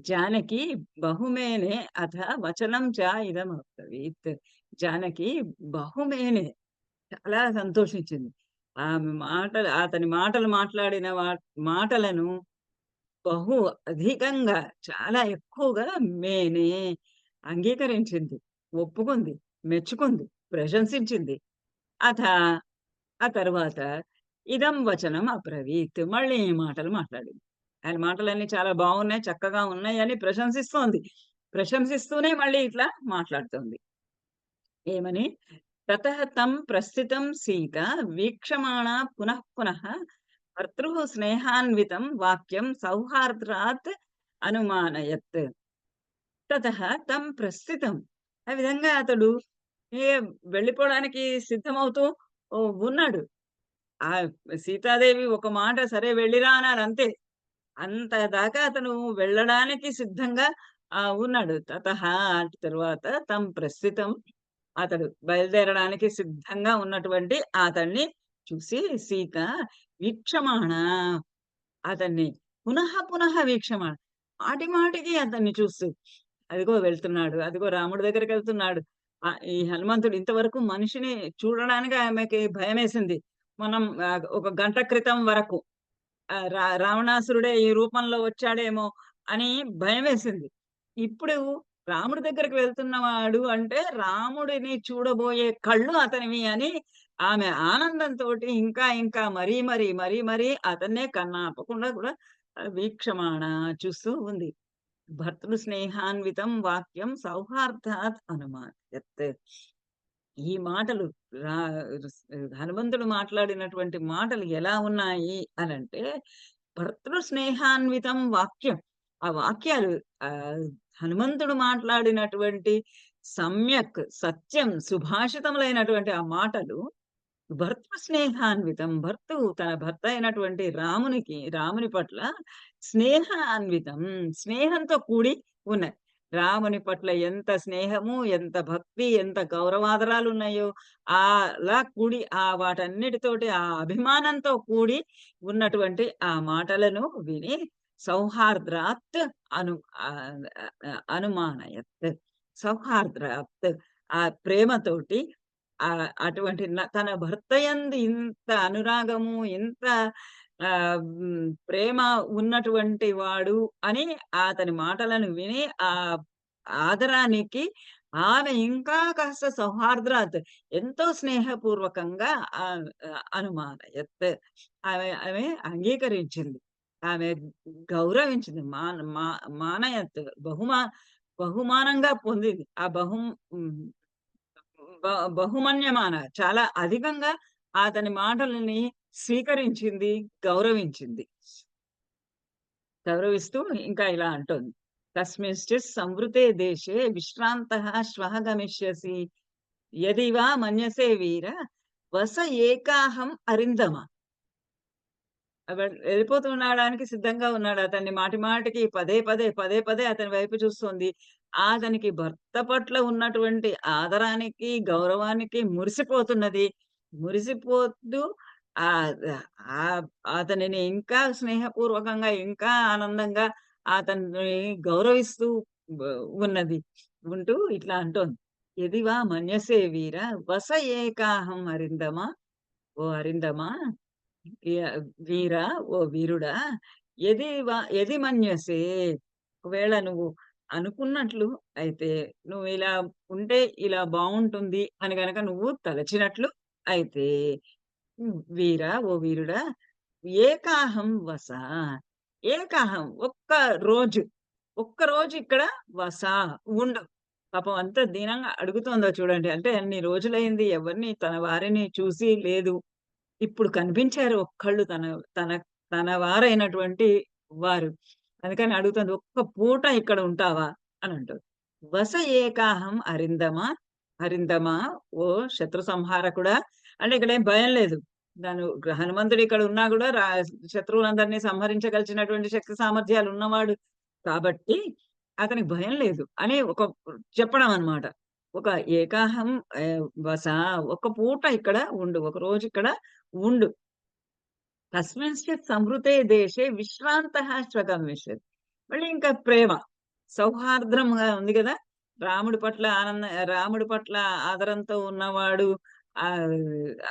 జానకి బహుమేనే అథ వచనం చ ఇదమబ్రవీత్. జానకి బహుమేనే, చాలా సంతోషించింది. ఆమె అతని మాటలు మాట్లాడిన మాటలను బహు అధికంగా, చాలా ఎక్కువగా మేనే అంగీకరించింది, ఒప్పుకుంది, మెచ్చుకుంది, ప్రశంసించింది. అథ, ఆ తరువాత ఇదం వచనం అబ్రవీత్, మళ్ళీ ఈ మాటలు మాట్లాడింది. ఆయన మాటలన్నీ చాలా బాగున్నాయి, చక్కగా ఉన్నాయి అని ప్రశంసిస్తోంది. ప్రశంసిస్తూనే మళ్ళీ ఇట్లా మాట్లాడుతోంది. ఏమని? తతః తం ప్రస్థితం సీత వీక్షమాణా పునః పునః భర్తృః స్నేహాన్వితం వాక్యం సౌహార్ద్రాత్ అనుమానయత్. తతః తం ప్రస్థితం, ఆ విధంగా అతడు వెళ్ళిపోవడానికి సిద్ధమవుతూ ఉన్నాడు. ఆ సీతాదేవి ఒక మాట సరే వెళ్ళిరా అన్నారు అంతే. అంత దాకా అతను వెళ్ళడానికి సిద్ధంగా ఉన్నాడు. తతః అంటే తరువాత తం ప్రస్థితం, అతడు బయలుదేరడానికి సిద్ధంగా ఉన్నటువంటి అతన్ని చూసి సీత వీక్షమాణ, అతన్ని పునః పునః వీక్షమాణ, మాటి మాటికి అతన్ని చూస్తూ, అదిగో వెళ్తున్నాడు, అదిగో రాముడి దగ్గరికి వెళ్తున్నాడు. ఈ హనుమంతుడు ఇంతవరకు మనిషిని చూడడానికి ఆమెకి భయమేసింది. మనం ఒక గంట క్రితం వరకు రావణాసురుడే ఈ రూపంలో వచ్చాడేమో అని భయమేసింది. ఇప్పుడు రాముడి దగ్గరికి వెళ్తున్నవాడు అంటే రాముడిని చూడబోయే కళ్ళు అతనివి అని ఆమె ఆనందంతోటి ఇంకా ఇంకా మరీ మరీ మరీ మరీ అతన్నే కన్నాపకుండా కూడా వీక్షమాణ, చూస్తూ ఉంది. భర్తృ స్నేహాన్వితం వాక్యం సౌహార్దాత్ అనుమానయత్. ఈ మాటలు హనుమంతుడు మాట్లాడినటువంటి మాటలు ఎలా ఉన్నాయి అనంటే, భర్తృ స్నేహాన్వితం వాక్యం. ఆ వాక్యాలు హనుమంతుడు మాట్లాడినటువంటి సమ్యక్, సత్యం, సుభాషితములైనటువంటి ఆ మాటలు భర్తృ స్నేహాన్వితం. తన భర్త అయినటువంటి రాముని పట్ల స్నేహాన్వితం, స్నేహంతో కూడి ఉన్నాయి. రాముని పట్ల ఎంత స్నేహము, ఎంత భక్తి, ఎంత గౌరవాదరాలు ఉన్నాయో అలా కూడి వాటన్నిటితోటి ఆ అభిమానంతో కూడి ఉన్నటువంటి ఆ మాటలను విని సౌహార్ద్రాత్ అనుమానయత్, సౌహార్ద్ర ఆ ప్రేమతోటి అటువంటి తన భర్త యందు ఇంత అనురాగము, ఇంత ప్రేమ ఉన్నటువంటి వాడు అని అతని మాటలను విని ఆ ఆదరానికి ఆమె ఇంకా కాస్త సౌహార్ద్రాత్ ఎంతో స్నేహపూర్వకంగా అనుమానయత్ ఆమె అంగీకరించింది. ఆమె గౌరవించింది. మానయత్ బహుమానంగా పొందింది. ఆ బహుమన్యమాన చాలా అధికంగా అతని మాటలని స్వీకరించింది, గౌరవించింది. గౌరవిస్తూ ఇంకా ఇలా అంటోంది. తస్మింశ్చిత్ సంవృతే దేశే విశ్రాంతః శ్వః గమిష్యసి యది వా మన్యసే వీర వస ఏకాహం అరిందమ. వెళ్ళిపోతున్నాడానికి సిద్ధంగా ఉన్నాడు. అతన్ని మాటి మాటికి పదే పదే అతని వైపు చూస్తోంది. అతనికి భర్త పట్ల ఉన్నటువంటి ఆదరానికి, గౌరవానికి మురిసిపోతున్నది. మురిసిపోతూ అతనిని ఇంకా స్నేహపూర్వకంగా, ఇంకా ఆనందంగా అతన్ని గౌరవిస్తూ ఉన్నది. ఉంటూ ఇట్లా అంటోంది. యదివా మన్యసే వీర వస ఏకాహం అరిందమా. ఓ అరిందమా, వీరా, ఓ వీరుడా, ఎది మన్యసే, ఒకవేళ నువ్వు అనుకున్నట్లు అయితే, నువ్వు ఇలా ఉంటే ఇలా బాగుంటుంది అని గనక నువ్వు తలచినట్లు అయితే, వీరా, ఓ వీరుడా, ఏకాహం వస, ఏకాహం ఒక్క రోజు ఇక్కడ వస ఉండు. పాపం అంత దీనంగా అడుగుతోందో చూడండి. అంటే అన్ని రోజులైంది ఎవరిని తన వారిని చూసి లేదు. ఇప్పుడు కనిపించారు ఒక్కళ్ళు తన తన తన వారైనటువంటి వారు. అందుకని అడుగుతుంది. ఒక్క పూట ఇక్కడ ఉంటావా అని అంటుంది. వస ఏకాహం అరిందమా, అరిందమా, ఓ శత్రు సంహారకుడా. అంటే ఇక్కడేం భయం లేదు. హనుమంతుడు ఇక్కడ ఉన్నా కూడా శత్రువులందరినీ సంహరించగలిగినటువంటి శక్తి సామర్థ్యాలు ఉన్నవాడు కాబట్టి అతనికి భయం లేదు అని చెప్పడం అన్నమాట. ఒక ఏకాహం వస, ఒక పూట ఇక్కడ ఉండు, ఒక రోజు ఇక్కడ ఉండు. తస్మింశ్చిత్ సంవృతే దేశే విశ్రాంతః శ్వగమిష్యతి. మళ్ళీ ఇంకా ప్రేమ సౌహార్ద్రంగా ఉంది కదా. రాముడి పట్ల ఆదరంతో ఉన్నవాడు,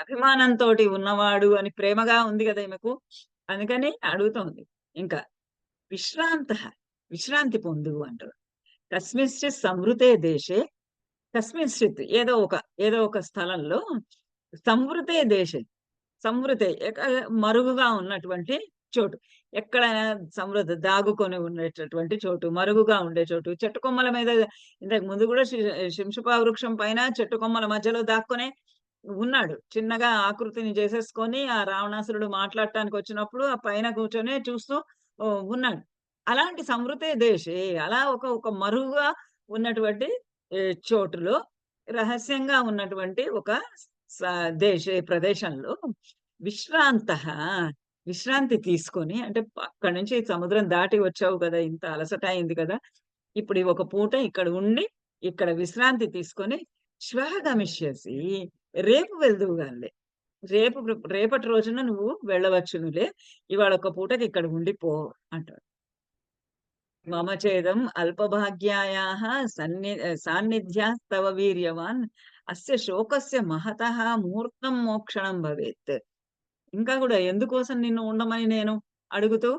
అభిమానంతో ఉన్నవాడు అని ప్రేమగా ఉంది కదా ఈమెకు. అందుకని అడుగుతోంది ఇంకా విశ్రాంతి పొందు అంటారు. తస్మింశ్చిత్ సంవృతే దేశే, తస్మింశ్చిత్ ఏదో ఒక స్థలంలో, సంవృతే దేశే, సంవృతే మరుగుగా ఉన్నటువంటి చోటు, ఎక్కడైనా సమృద్ధి దాగుకొని ఉండేటటువంటి చోటు, మరుగుగా ఉండే చోటు. చెట్టు కొమ్మల మీద ఇంతకు ముందు కూడా శింషుపా వృక్షం పైన చెట్టు కొమ్మల మధ్యలో దాక్కునే ఉన్నాడు. చిన్నగా ఆకృతిని చేసేసుకొని ఆ రావణాసురుడు మాట్లాడటానికి వచ్చినప్పుడు ఆ పైన కూర్చొని చూస్తూ ఉన్నాడు. అలాంటి సంవృతే దేశే, అలా ఒక మరుగుగా ఉన్నటువంటి చోటులో, రహస్యంగా ఉన్నటువంటి ఒక ప్రదేశంలో విశ్రాంతి తీసుకొని, అంటే అక్కడి నుంచి సముద్రం దాటి వచ్చావు కదా, ఇంత అలసట అయింది కదా, ఇప్పుడు ఒక పూట ఇక్కడ ఉండి ఇక్కడ విశ్రాంతి తీసుకొని శ్వః గమిష్యసి, రేపు వెళ్దువుగానిలే, రేపటి రోజున నువ్వు వెళ్ళవచ్చునులే, ఇవాళ ఒక పూటకి ఇక్కడ ఉండిపో అంటాడు. మమ చేదం అల్పభాగ్యాయాః సాన్నిధ్యాస్తవ వీర్యవాన్ అస్య శోకస్య మహతః ముహూర్తం మోక్షణం భవేత్. ఇంకా కూడా ఎందుకోసం నిన్ను ఉండమని నేను అడుగుతూ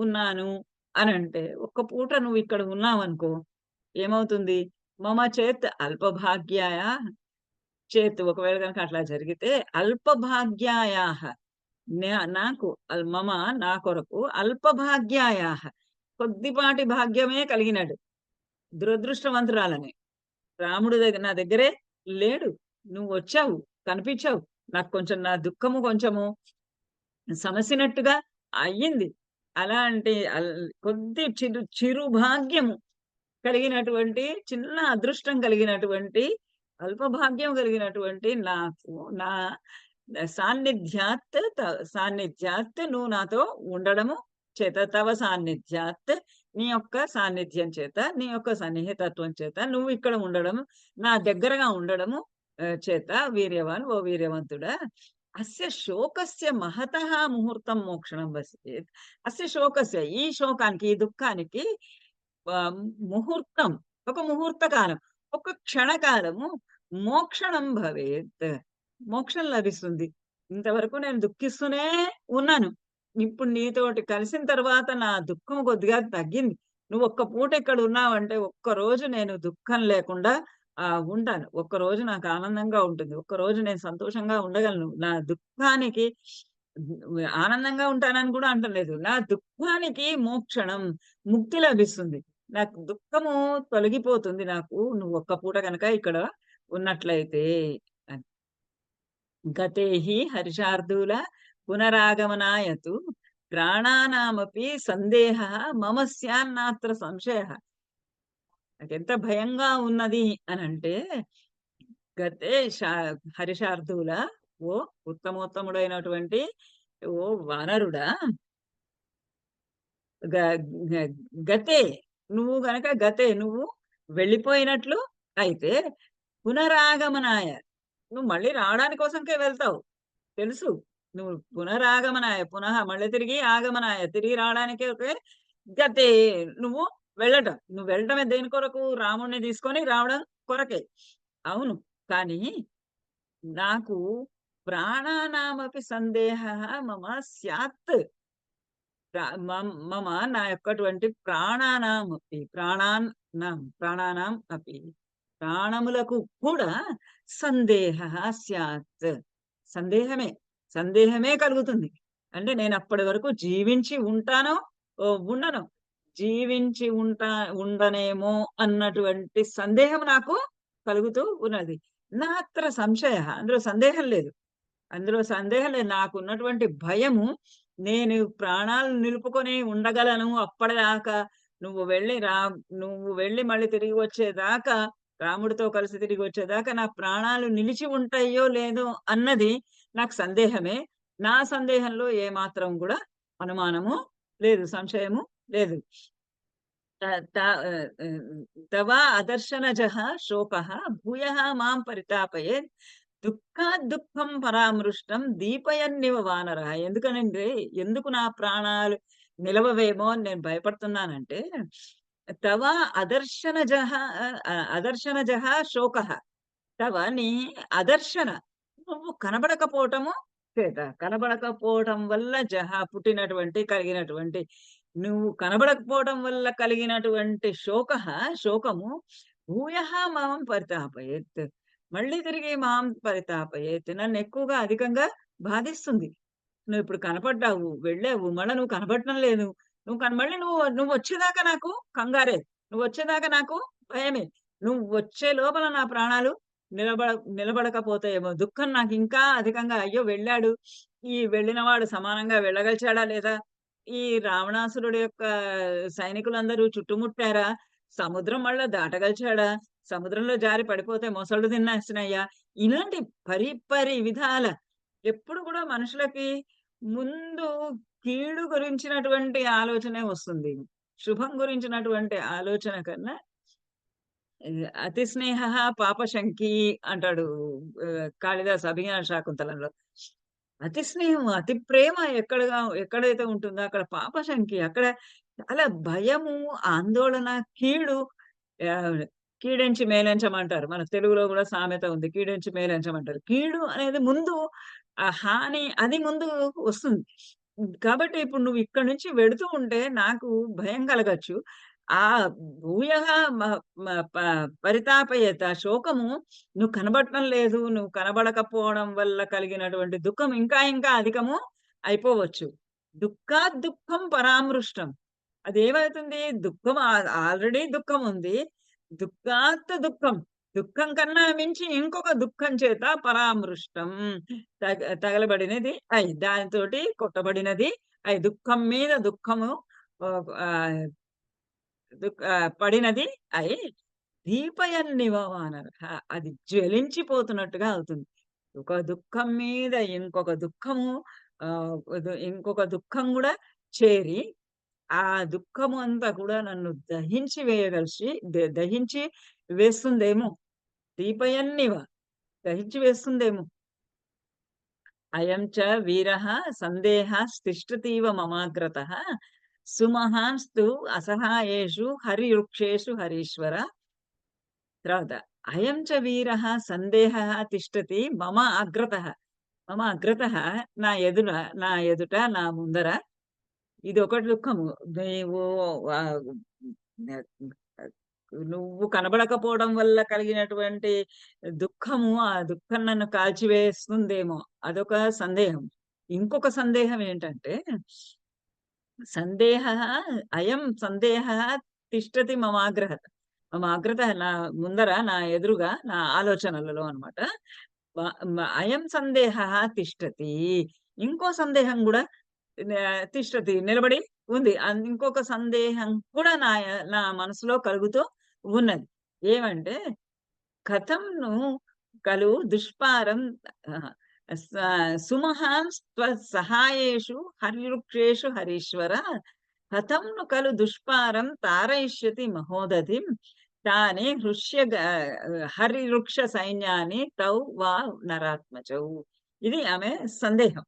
ఉన్నాను అని అంటే, ఒక్క పూట నువ్వు ఇక్కడ ఉన్నావనుకో ఏమవుతుంది. మమ చేత్ అల్పభాగ్యాయ చేత్, ఒకవేళ కనుక అట్లా జరిగితే, అల్పభాగ్యాయాః నాకు నా కొరకు అల్పభాగ్యాయాః కొద్దిపాటి భాగ్యమే కలిగినాడు. దురదృష్టవంతురాలని రాముడు నా దగ్గరే లేడు, నువ్వు వచ్చావు, కనిపించావు, నాకు కొంచెం నా దుఃఖము కొంచెము సమసినట్టుగా అయ్యింది. అలాంటి కొద్ది చిరు భాగ్యము కలిగినటువంటి, చిన్న అదృష్టం కలిగినటువంటి, అల్పభాగ్యం కలిగినటువంటి నాకు నా సాన్నిధ్యాత్ నువ్వు నాతో ఉండడము చేత, తవ సాన్నిధ్యాత్, నీ యొక్క సాన్నిధ్యం చేత, నీ యొక్క సన్నిహితత్వం చేత నువ్వు ఇక్కడ ఉండడము, నా దగ్గరగా ఉండడము చేత, వీర్యవాన్, ఓ వీర్యవంతుడా, అస్య శోకస్య మహతః ముహూర్తం మోక్షణం వసేత్. అస్య శోకస్య, ఈ శోకానికి, ఈ దుఃఖానికి ముహూర్తం, ఒక ముహూర్త కాలం, ఒక క్షణకాలము మోక్షణం భవేత్. మోక్షం లభిస్తుంది. ఇంతవరకు నేను దుఃఖిస్తూనే ఉన్నాను. ఇప్పుడు నీతోటి కలిసిన తర్వాత నా దుఃఖం కొద్దిగా తగ్గింది. నువ్వు ఒక్క పూట ఇక్కడ ఉన్నావంటే ఒక్కరోజు నేను దుఃఖం లేకుండా ఉంటాను. ఒక్కరోజు నాకు ఆనందంగా ఉంటుంది. ఒక్కరోజు నేను సంతోషంగా ఉండగలను. నా దుఃఖానికి ఆనందంగా ఉంటానని కూడా అంటలేదు. నా దుఃఖానికి మోక్షణం, ముక్తి లభిస్తుంది. నాకు దుఃఖము తొలగిపోతుంది నాకు నువ్వు ఒక్క పూట గనక ఇక్కడ ఉన్నట్లయితే అని. గతేహి హర్షార్థుల పునరాగమనాయతు ప్రాణానామపి సందేహ మమ స్యాన్నాత్ర సంశయ. నాకెంత భయంగా ఉన్నది అని అంటే, గతే హరిషార్థుల, ఓ ఉత్తమోత్తముడైనటువంటి ఓ వానరుడా, గతే నువ్వు గనక గతే నువ్వు వెళ్ళిపోయినట్లు అయితే పునరాగమనాయ నువ్వు మళ్ళీ రావడానికి కోసంకే వెళ్తావు తెలుసు. నువ్వు పునరాగమనాయ పునః మళ్ళీ తిరిగి ఆగమనాయ తిరిగి రావడానికి ఒకే గతే నువ్వు వెళ్ళటమే దేని కొరకు? రాముణ్ణి తీసుకొని రావడం కొరకే. అవును, కానీ నాకు ప్రాణానామపి సందేహ మమ స్యాత్. మమ నా యొక్కటువంటి ప్రాణానాం అపి ప్రాణములకు కూడా సందేహ స్యాత్. సందేహమే కలుగుతుంది. అంటే నేను అప్పటి వరకు జీవించి ఉంటానో ఉండను, జీవించి ఉండనేమో అన్నటువంటి సందేహం నాకు కలుగుతూ ఉన్నది. నాత్ర సంశయ, అందులో సందేహం లేదు. నాకున్నటువంటి భయము, నేను ప్రాణాలు నిలుపుకొని ఉండగలను అప్పటిదాకా, నువ్వు వెళ్ళి మళ్ళీ తిరిగి వచ్చేదాకా, రాముడితో కలిసి తిరిగి వచ్చేదాకా నా ప్రాణాలు నిలిచి ఉంటాయో లేదో అన్నది నాకు సందేహమే. నా సందేహంలో ఏమాత్రం కూడా అనుమానము లేదు, సంశయము లేదు. తవ అదర్శనజః శోకః భూయః మాం పరితాపయేత్ దుఃఖం పరామృష్టం దీపయన్నివ వానరః. ఎందుకు నా ప్రాణాలు నిలవవేమో అని నేను భయపడుతున్నానంటే, తవ అదర్శనజః శోకః. తవ నీ అదర్శన, నువ్వు కనబడకపోవటము చేత, కనబడకపోవటం వల్ల కలిగినటువంటి నువ్వు కనబడకపోవటం వల్ల కలిగినటువంటి శోకము భూయః మాం పరితాపయేత్, మళ్ళీ తిరిగి మాం పరితాపయేత్, నన్ను ఎక్కువగా అధికంగా బాధిస్తుంది. నువ్వు ఇప్పుడు కనపడ్డావు, వెళ్ళావు, మళ్ళీ నువ్వు కనబడటం లేదు. మళ్ళీ నువ్వు వచ్చేదాకా నాకు కంగారే, నువ్వు వచ్చేదాకా నాకు భయమే. నువ్వు వచ్చే లోపల నా ప్రాణాలు నిలబడకపోతాయేమో. దుఃఖం నాకు ఇంకా అధికంగా, అయ్యో వెళ్ళాడు, ఈ వెళ్ళినవాడు సమానంగా వెళ్ళగలిచాడా లేదా, ఈ రావణాసురుడి యొక్క సైనికులందరూ చుట్టుముట్టారా, సముద్రం మళ్ళా దాటగలిచాడా, సముద్రంలో జారి పడిపోతే మొసళ్ళు తినేసినయ్యా. ఇలాంటి పరిపరి విధాల ఎప్పుడు కూడా మనుషులకి ముందు కీడు గురించినటువంటి ఆలోచనే వస్తుంది. శుభం గురించినటువంటి ఆలోచన కన్నా అతి స్నేహ పాపశంకి అంటాడు కాళిదాసు అభిజ్ఞాన శాకుంతలంలో. అతి స్నేహం, అతి ప్రేమ ఎక్కడైతే ఉంటుందో అక్కడ పాపశంకి, అక్కడ చాలా భయము, ఆందోళన, కీడెంచి మేలెంచమంటారు. మన తెలుగులో కూడా సామెత ఉంది, కీడెంచి మేలెంచమంటారు. కీడు అనేది ముందు, ఆ హాని అది ముందు వస్తుంది. కాబట్టి ఇప్పుడు నువ్వు ఇక్కడి నుంచి వెడుతూ ఉంటే నాకు భయం కలగచ్చు. ఆ భూయః పరితాపయత శోకము, నువ్వు కనబడటం లేదు, నువ్వు కనబడకపోవడం వల్ల కలిగినటువంటి దుఃఖం ఇంకా అధికము అయిపోవచ్చు. దుఃఖం పరామృష్టం. అదేమవుతుంది? దుఃఖం ఆల్రెడీ దుఃఖం ఉంది, దుఃఖం కన్నా మించి ఇంకొక దుఃఖం చేత పరామృష్టం తగలబడినది దానితోటి కొట్టబడినది దుఃఖం మీద దుఃఖము పడినది దీపయన్నివ వానరః. అది జ్వలించిపోతున్నట్టుగా అవుతుంది. ఒక దుఃఖం మీద ఇంకొక దుఃఖం కూడా చేరి, ఆ దుఃఖము అంతా కూడా నన్ను దహించి వేస్తుందేమో. దీపయన్నివ, దహించి వేస్తుందేమో. అయం చ వీరః సందేహస్తిష్ఠతీవ మమాగ్రతః సుమహాంస్తు అసహాయేషు హరివృక్షేషు హరీశ్వర తర్వాత అయం చ వీరః సందేహః తిష్టతి మమ అగ్రతః. మమ అగ్రతః నా ఎదుట నా ముందర. ఇదొకటి దుఃఖము. నీవు ఆహ్, నువ్వు కనబడకపోవడం వల్ల కలిగినటువంటి దుఃఖము, ఆ దుఃఖం నన్ను కాల్చివేస్తుందేమో అదొక సందేహం. ఇంకొక సందేహం ఏంటంటే సందేహః అయం సందేహః తిష్టతి మమాగ్రతః నా ముందర, నా ఎదురుగా, నా ఆలోచనలలో అన్నమాట. వ మ అయం సందేహః తిష్టతి. ఇంకో సందేహం గూడా తిష్టతి నిలబడి ఉంది. ఇంకొక సందేహం కూడా నా మనసులో కలుగుతూ ఉన్నది. ఏమంటే కథంను ఖలు దుష్పారం ఆహ్, స సుమహాన్ త్వసహాయేషు హరివృక్షేషు హరీశ్వర కథంను ఖలు దుష్పారం తారయిష్యతి మహోదధిం తానే హరివృక్ష సైన్యాని తౌ వా నరాత్మజౌ. ఇది ఆమె సందేహం.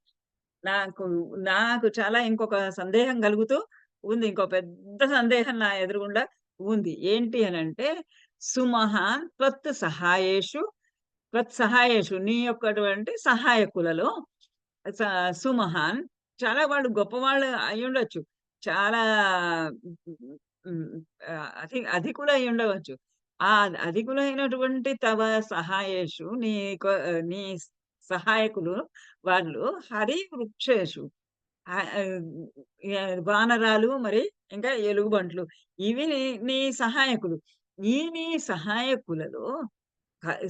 నాకు నాకు చాలా ఇంకొక సందేహం కలుగుతూ ఉంది. ఇంకో పెద్ద సందేహం నా ఎదురుగుండా ఉంది. ఏంటి అనంటే సుమహాన్ త్వత్ సహాయేషు నీ యొక్కటువంటి సహాయకులలో స సుమహాన్ చాలా వాళ్ళు గొప్పవాళ్ళు అయ్యుండొచ్చు. చాలా హ్మ్. అధికులు అయ్యుండవచ్చు. ఆ అధికులైనటువంటి తవ సహాయేషు నీ సహాయకులు వాళ్ళు హరి వృక్షేషు వానరాలు మరి ఇంకా ఎలుగుబంట్లు ఇవి నీ సహాయకులు. నీ సహాయకులలో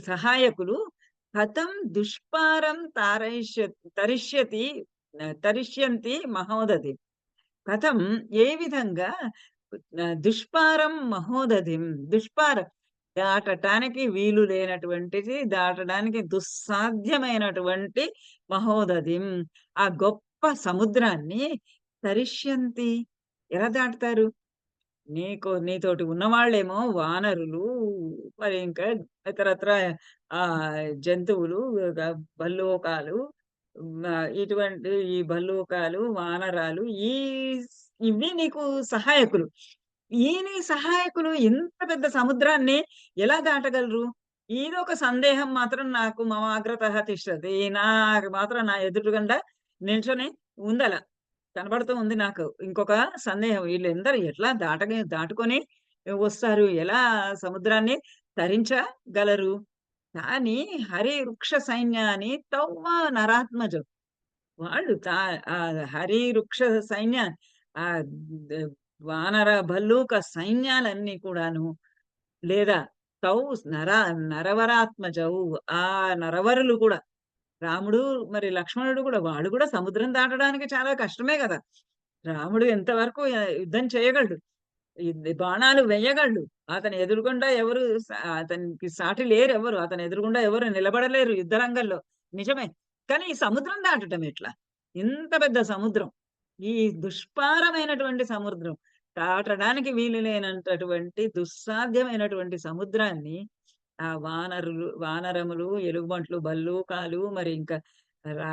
సహాయకులు కథం దుష్పారం తరిష్యతి తరిష్యంతి మహోదధి. కథం ఏ విధంగా దుష్పారం మహోదధిం దుష్పారం దాటటానికి వీలు లేనటువంటిది, దాటడానికి దుస్సాధ్యమైనటువంటి మహోదధిం ఆ గొప్ప సముద్రాన్ని తరిష్యంతి ఎలా దాటుతారు? నీతోటి ఉన్నవాళ్ళేమో వానరులు, మరి ఇంకా ఇతరత్ర జంతువులు, భల్లూకాలు, ఇటువంటి ఈ భల్లూకాలు, వానరాలు ఇవి నీకు సహాయకులు. నీ సహాయకులు ఇంత పెద్ద సముద్రాన్ని ఎలా దాటగలరు? ఇదొక సందేహం మాత్రం నాకు మమాగ్రతః తిష్టతి. నాకు మాత్రం నా ఎదురుగుండా నిల్చొని ఉందలా. కనబడుతూ ఉంది నాకు. ఇంకొక సందేహం వీళ్ళందరూ ఎట్లా దాటుకొని వస్తారు? ఎలా సముద్రాన్ని తరించగలరు? కానీ హరి వృక్ష సైన్యాని తౌవ నరాత్మజం. వాళ్ళు హరి వృక్ష సైన్యాన్ని ద వానర భల్లూక సైన్యాలన్నీ కూడాను లేదా తౌ నర నరవరాత్మజౌ ఆ నరవరులు కూడా రాముడు మరి లక్ష్మణుడు కూడా వాళ్ళు కూడా సముద్రం దాటడానికి చాలా కష్టమే గదా! రాముడు ఎంతవరకు యుద్ధం చేయగలడు. బాణాలు వేయగలడు. అతని ఎదురుగుండా అతనికి సాటి లేరెవ్వరు. అతని ఎదురుగుండా ఎవరు నిలబడలేరు యుద్ధరంగంలో. నిజమే. కానీ ఈ సముద్రం దాటటం ఎట్లా? ఇంత పెద్ద సముద్రం. ఈ దుష్పారమైనటువంటి సముద్రం. దాటడానికి వీలు లేనంతటువంటి దుస్సాధ్యమైనటువంటి సముద్రాన్ని ఆ వానరములు, ఎలుగుబంట్లు, భల్లూకాలు మరి ఇంకా రా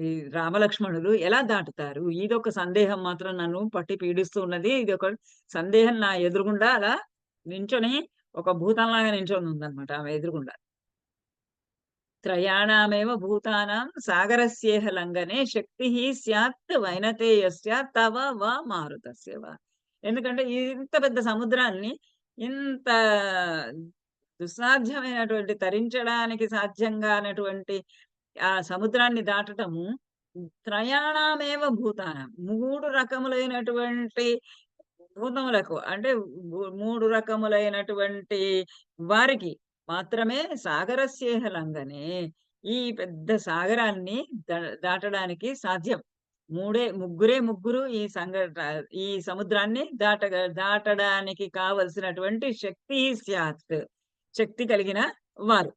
ఈ రామలక్ష్మణులు ఎలా దాటుతారు? ఇదొక సందేహం మాత్రం నన్ను పట్టి పీడిస్తూ ఉన్నది. ఇదొక సందేహం నా ఎదురుగుండా అలా నించొని ఒక భూతంలాగా నించొని ఉందన్నమాట ఆమె ఎదురుగుండా. త్రయాణామేవ భూతానాం సాగరస్యేహ లంఘనే శక్తిః స్యాత్ వైనతేయస్య తవ వా మారుతస్య వా. ఎందుకంటే ఇంత పెద్ద సముద్రాన్ని ఇంత దుస్సాధ్యమైనటువంటి తరించడానికి సాధ్యం కానటువంటి ఆ సముద్రాన్ని దాటటము త్రయాణామేవ భూతానాం 3 రకములైనటువంటి భూతములకు అంటే 3 రకములైనటువంటి వారికి మాత్రమే సాగరస్యేహ లంఘనే ఈ పెద్ద సాగరాన్ని దాటడానికి సాధ్యం. ముగ్గురు ఈ సముద్రాన్ని దాటడానికి కావలసినటువంటి శక్తి స్యాత్ శక్తి కలిగిన వారు.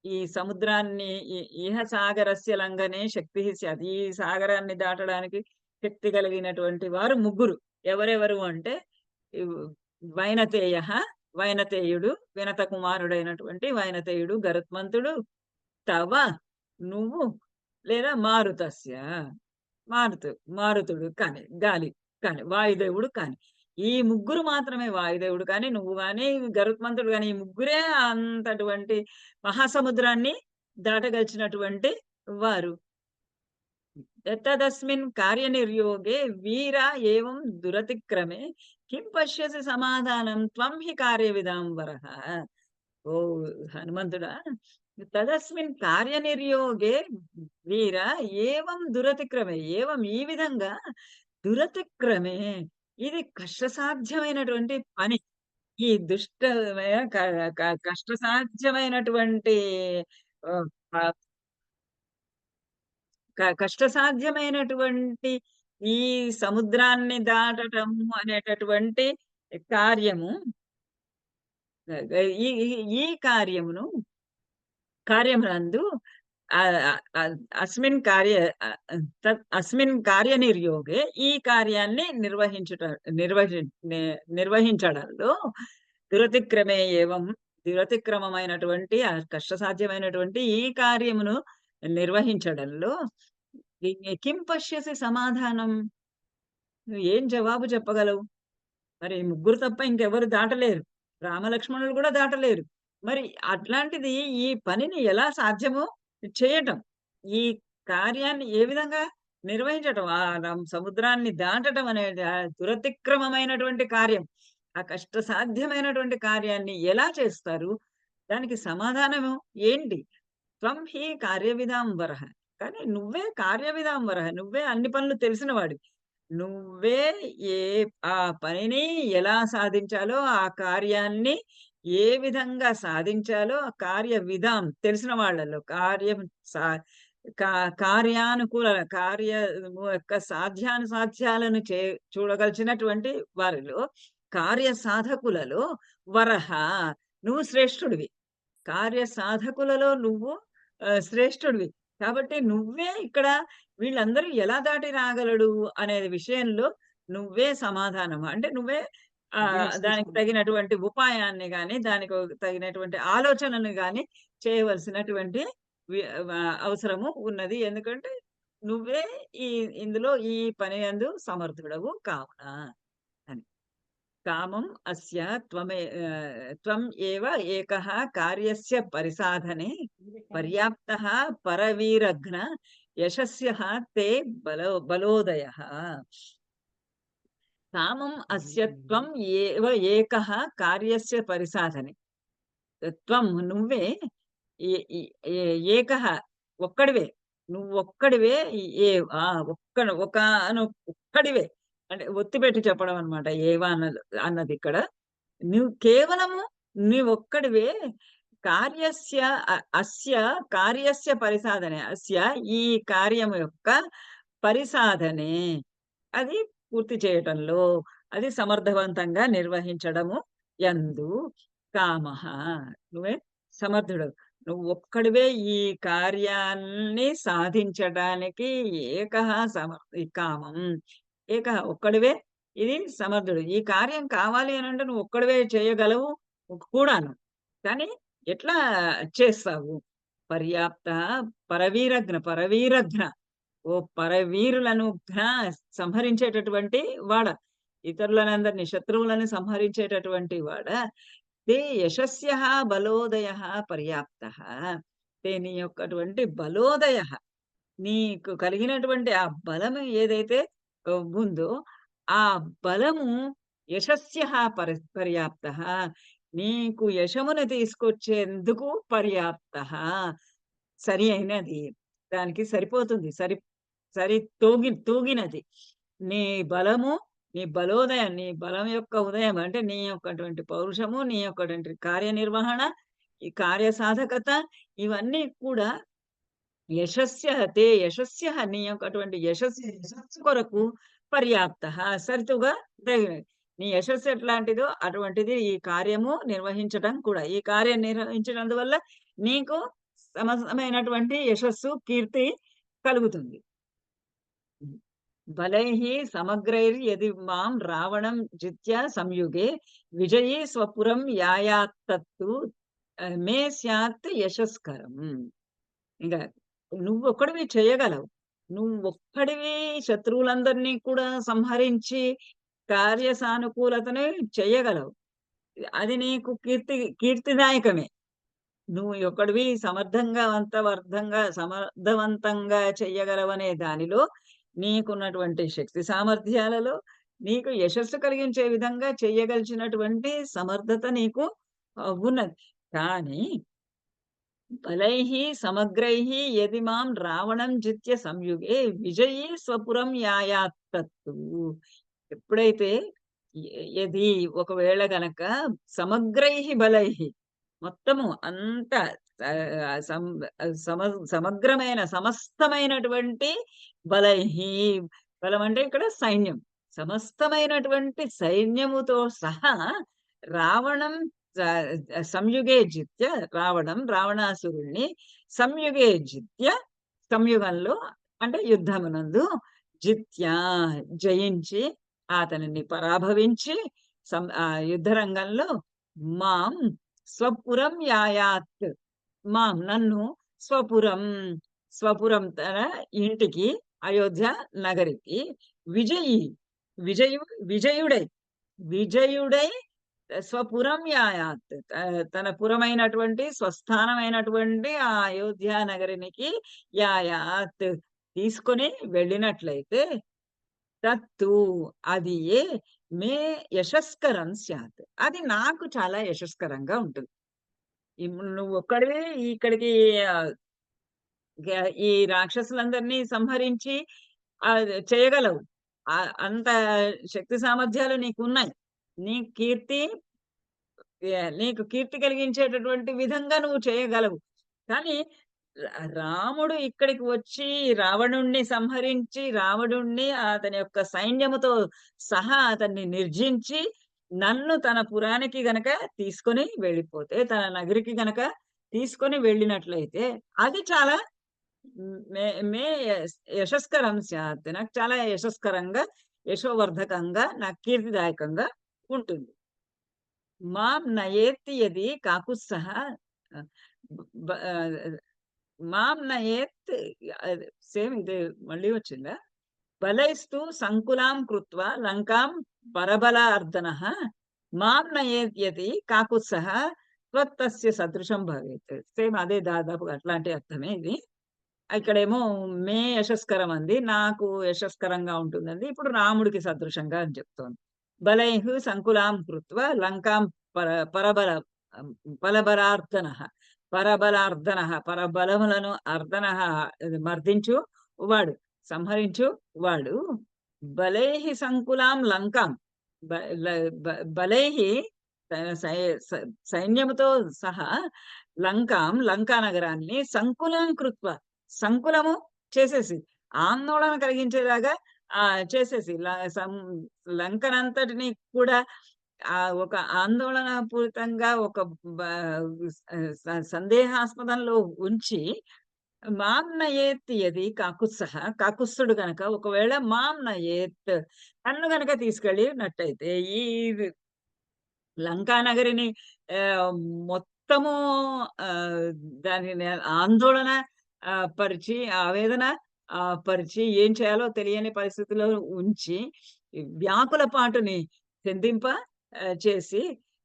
ఈ సముద్రాన్ని ఇహ సాగరస్య లంఘనే శక్తి స్యాత్ ఈ సాగరాన్ని దాటడానికి శక్తి కలిగినటువంటి వారు ముగ్గురు. ఎవరెవరు అంటే వైనతేయుడు, వినత కుమారుడైనటువంటి వైనతేయుడు, గరుత్మంతుడు, తవ నువ్వు లేదా మారుతుడు గాలి కానీ వాయుదేవుడు కానీ ఈ ముగ్గురు మాత్రమే వాయుదేవుడు కానీ, నువ్వు గాని, గరుత్మంతుడు గాని ఈ ముగ్గురే అంతటువంటి మహాసముద్రాన్ని దాటగలిచినటువంటి వారు. తదస్మిన్ కార్యనిర్యోగే వీర ఏవం దురతిక్రమే కిం పశ్యసి సమాధానం త్వం హి కార్యవిదాంబరః. ఓ హనుమంతుడా, తదస్మిన్ కార్యనిర్యోగే వీర ఏవం దురతిక్రమే, ఏవం ఈ విధంగా దురతిక్రమే, ఇది కష్టసాధ్యమైనటువంటి పని. ఈ దుష్టమైన కష్టసాధ్యమైనటువంటి ఆహ్, ఆహ్, కష్టసాధ్యమైనటువంటి ఈ సముద్రాన్ని దాటటము అనేటటువంటి కార్యము, ఈ ఈ ఈ కార్యమునందు ఆహ్, ఆహ్, అస్మిన్ కార్య అస్మిన్ కార్యనిర్యోగే ఈ కార్యాన్ని నిర్వహించడంలో దురతిక్రమే ఏవం, దురతిక్రమమైనటువంటి కష్టసాధ్యమైనటువంటి ఈ కార్యమును నిర్వహించడంలో కిం పశ్యసి సమాధానం, నువ్వు ఏం జవాబు చెప్పగలవు? మరి ముగ్గురు తప్ప ఇంకెవరు దాటలేరు. రామలక్ష్మణులు కూడా దాటలేరు. మరి అట్లాంటిది ఈ పనిని ఎలా సాధ్యమో చేయటం. ఈ కార్యాన్ని ఏ విధంగా నిర్వహించటం. సముద్రాన్ని దాటటం అనేది దురతిక్రమమైనటువంటి కార్యం. ఆ కష్టసాధ్యమైనటువంటి కార్యాన్ని ఎలా చేస్తారు? దానికి సమాధానము ఏంటి? త్వం హి కార్యవిదాంబరః. కానీ నువ్వే కార్యవిదాంబరః. నువ్వే అన్ని పనులు తెలిసిన వాడివి. నువ్వే ఏ ఆ పనిని ఎలా సాధించాలో, ఆ కార్యాన్ని ఏ విధంగా సాధించాలో, ఆ కార్య విధాం తెలిసిన వాళ్ళలో కార్యం సా కా కార్యానుకూల కార్యము యొక్క సాధ్యానుసాధ్యాలను చూడగలిగినటువంటి వారిలో, కార్య సాధకులలో వరహ నువ్వు శ్రేష్ఠుడివి. కార్య సాధకులలో నువ్వు శ్రేష్ఠుడివి. కాబట్టి నువ్వే ఇక్కడ వీళ్ళందరూ ఎలా దాటి రాగలడు అనే విషయంలో నువ్వే సమాధానం. అంటే నువ్వే దానికి తగినటువంటి ఉపాయాన్ని గాని, దానికి తగినటువంటి ఆలోచనను గాని చేయవలసినటువంటి అవసరము ఉన్నది. ఎందుకంటే నువ్వే ఇందులో ఈ పని యందు సమర్థుడవు కావున అని. కామం అస్య త్వం ఏవ ఏకః కార్యస్య పరిసాధనే పర్యాప్తః పరవీరఘ్న యశస్యః తే బలోదయః. కామం అస్య త్వం ఏవ ఏకః కార్యస్య పరిసాధనే. త్వం నువ్వే ఏకః ఒక్కడివే. నువ్వొక్కడివే ఒక్కడివే. అంటే ఒత్తిపెట్టి చెప్పడం అన్నమాట. ఏవ అన్నది ఇక్కడ. నువ్వు కేవలము నీవొక్కడివే కార్యస్య అస్య కార్యస్య పరిసాధనే. అస్య ఈ కార్యము యొక్క పరిసాధనే, అది పూర్తి చేయటంలో, అది సమర్థవంతంగా నిర్వహించడము యందు కామః నువ్వే సమర్థుడవు. నువ్వు ఒక్కడివే ఈ కార్యాన్ని సాధించడానికి ఏకః ఈ కామం ఏకః ఒక్కడివే ఇది సమర్థుడు. ఈ కార్యం కావాలి అనంటే నువ్వు ఒక్కడివే చేయగలవు కూడాను. కానీ ఎట్లా చేస్తావు? పర్యాప్త పరవీరఘ్న ఓ పరవీరులను సంహరించేటటువంటి వాడ, ఇతరులనందరినీ శత్రువులను సంహరించేటటువంటి వాడ. తే యశస్యః బలోదయః పర్యాప్తః. తే నీ యొక్కటువంటి బలోదయః, నీకు కలిగినటువంటి ఆ బలము ఏదైతే ఉందో ఆ బలము యశస్యః పర్యాప్తః, నీకు యశమును తీసుకొచ్చేందుకు పర్యాప్తః, సరి అయినది, దానికి సరిపోతుంది, తూగినది. నీ బలము, నీ బలోదయం, నీ బలం యొక్క ఉదయం అంటే నీ యొక్కటువంటి పౌరుషము, నీ యొక్కటువంటి కార్యనిర్వహణ, ఈ కార్య సాధకత, ఇవన్నీ కూడా తే యశస్య నీ యొక్కటువంటి యశస్సు కొరకు పర్యాప్తః సరితుగా తగినది. నీ యశస్సు ఎట్లాంటిదో అటువంటిది ఈ కార్యము నిర్వహించడం కూడా. ఈ కార్యం నిర్వహించినందువల్ల నీకు సమమైనటువంటి యశస్సు, కీర్తి కలుగుతుంది. బలైః సమగ్రైర్యది మాం రావణం జిత్య సంయుగే విజయీ స్వపురం యాయాత్తు మే స్యాత్ యశస్కరం. ఇంకా నువ్వొక్కడివి చేయగలవు. నువ్వొక్కడివి శత్రువులందరినీ కూడా సంహరించి కార్యసానుకూలతని చెయ్యగలవు. అది నీకు కీర్తిదాయకమే. నువ్వు ఒకడివి సమర్థవంతంగా చెయ్యగలవనే దానిలో నీకున్నటువంటి శక్తి సామర్థ్యాలలో నీకు యశస్సు కలిగించే విధంగా చెయ్యగలిగినటువంటి సమర్థత నీకు ఉన్నది. కానీ బలైః సమగ్రైః యది మాం రావణం జిత్య సంయుగే విజయీ స్వపురం యాయాత్తు. ఎప్పుడైతే యది ఒకవేళ గనక సమగ్రైః బలైః మొత్తము అంతా సమగ్రమైన సమస్తమైనటువంటి బలైః, బలం అంటే ఇక్కడ సైన్యం, సమస్తమైనటువంటి సైన్యముతో సహా రావణం సంయుగే జిత్య, రావణాసురుణ్ణి సంయుగే జిత్య, సంయుగంలో అంటే యుద్ధమునందు జిత్య జయించి అతనిని పరాభవించి యుద్ధరంగంలో మాం స్వపురం యాయాత్, మాం నన్ను స్వపురం తన ఇంటికి అయోధ్య నగరికి విజయుడై స్వపురం యాయాత్, తన పురమైనటువంటి స్వస్థానమైనటువంటి ఆ అయోధ్య నగరికి యాయాత్ తీసుకొని వెళ్ళినట్లయితే తత్తు అది మే యశస్కరం స్యాత్, అది నాకు చాలా యశస్కరంగా ఉంటుంది. నువ్వు ఒక్కడివే ఇక్కడికి ఈ రాక్షసులందరినీ సంహరించి చేయగలవు, అంత శక్తి సామర్థ్యాలు నీకున్నాయి. నీకు కీర్తి కలిగించేటటువంటి విధంగా నువ్వు చేయగలవు. కానీ రాముడు ఇక్కడికి వచ్చి రావణుణ్ణి సంహరించి, రావణుణ్ణి అతని యొక్క సైన్యముతో సహా అతన్ని నిర్జించి నన్ను తన పురానికి గనక తీసుకొని వెళ్ళిపోతే, తన నగరికి గనక తీసుకొని వెళ్ళినట్లయితే అది చాలా మే యశస్కరం స్యాత్, నాకు చాలా యశస్కరంగా, యశోవర్ధకంగా, నాకు కీర్తిదాయకంగా ఉంటుంది. మాం నయేత్తి యది కాకుత్సః, మాం నయేత్ సేమ్ ఇది మళ్ళీ వచ్చిందా, బలైస్తు సంకులాం కృత్వా లంకాం పరబలార్దనః మాం నయేత్ యది కాకుత్సః త్వత్తస్య సదృశం భవేత్. సేమ్ అదే దాదాపు అట్లాంటి అర్థమే ఇది. ఇక్కడేమో మే యశస్కరం అంది, నాకు యశస్కరంగా ఉంటుందండి. ఇప్పుడు రాముడికి సదృశంగా అని చెప్తోంది. బలైః సంకులాం కృత్వా లంకాం పరబలార్దనః, పరబలములను అర్దనః మర్దించు వాడు, సంహరించు వాడు. బలైః సంకులాం లంకాం, బలైః సైన్యముతో సహా లంకాం, లంకా నగరాన్ని సంకులం కృత్వ, సంకులము చేసేసి, ఆందోళన కలిగించేలాగా చేసేసి, లంకనంతటిని కూడా ఒక ఆందోళన పూరితంగా, ఒక సందేహాస్పదంలో ఉంచి మాం నయేత్ యది కాకుత్సః, కాకుత్సుడు గనక ఒకవేళ మాం నయేత్ నన్ను గనక తీసుకెళ్ళినట్టయితే ఈ లంకా నగరిని మొత్తము దానిని ఆందోళన పరిచి, ఆవేదన పరిచి, ఏం చేయాలో తెలియని పరిస్థితిలో ఉంచి, వ్యాకుల పాటుని చెందింప చేసి,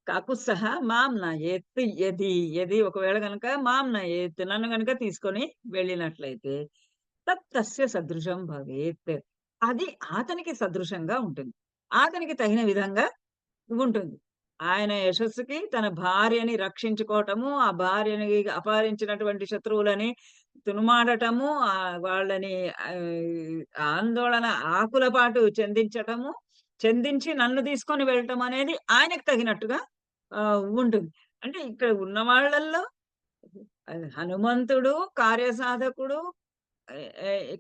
కాకుత్సః మాం నయేత్ యది ఒకవేళ గనక మాం నయేత్ నన్ను గనక తీసుకొని వెళ్ళినట్లయితే తస్య సదృశం భవేత్, అది అతనికి సదృశంగా ఉంటుంది, అతనికి తగిన విధంగా ఉంటుంది. ఆయన యశస్సుకి తన భార్యని రక్షించుకోవటము, ఆ భార్యని అపహరించినటువంటి శత్రువులని తునుమాడటము, వాళ్ళని ఆందోళన ఆకులపాటు చెందించి నన్ను తీసుకొని వెళ్ళటం అనేది ఆయనకు తగినట్టుగా ఉంటుంది. అంటే ఇక్కడ ఉన్న వాళ్ళల్లో హనుమంతుడు కార్యసాధకుడు,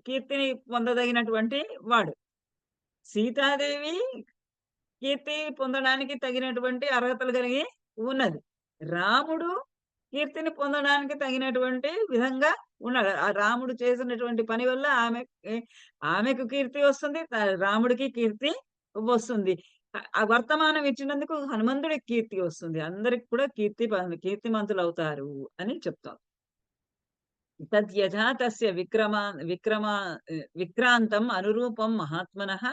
కీర్తిని పొందదగినటువంటి వాడు. సీతాదేవి కీర్తి పొందడానికి తగినటువంటి అర్హతలు కలిగి ఉన్నది. రాముడు కీర్తిని పొందడానికి తగినటువంటి విధంగా ఉన్నాడు. ఆ రాముడు చేసినటువంటి పని వల్ల ఆమెకు కీర్తి వస్తుంది, రాముడికి కీర్తి వస్తుంది. ఆ వర్తమానం ఇచ్చినందుకు హనుమంతుడికి కీర్తి వస్తుంది. అందరికి కూడా కీర్తిమంతులు అవుతారు అని చెప్తాం. తద్యథా తస్య విక్రాంతం అనురూపం మహాత్మనః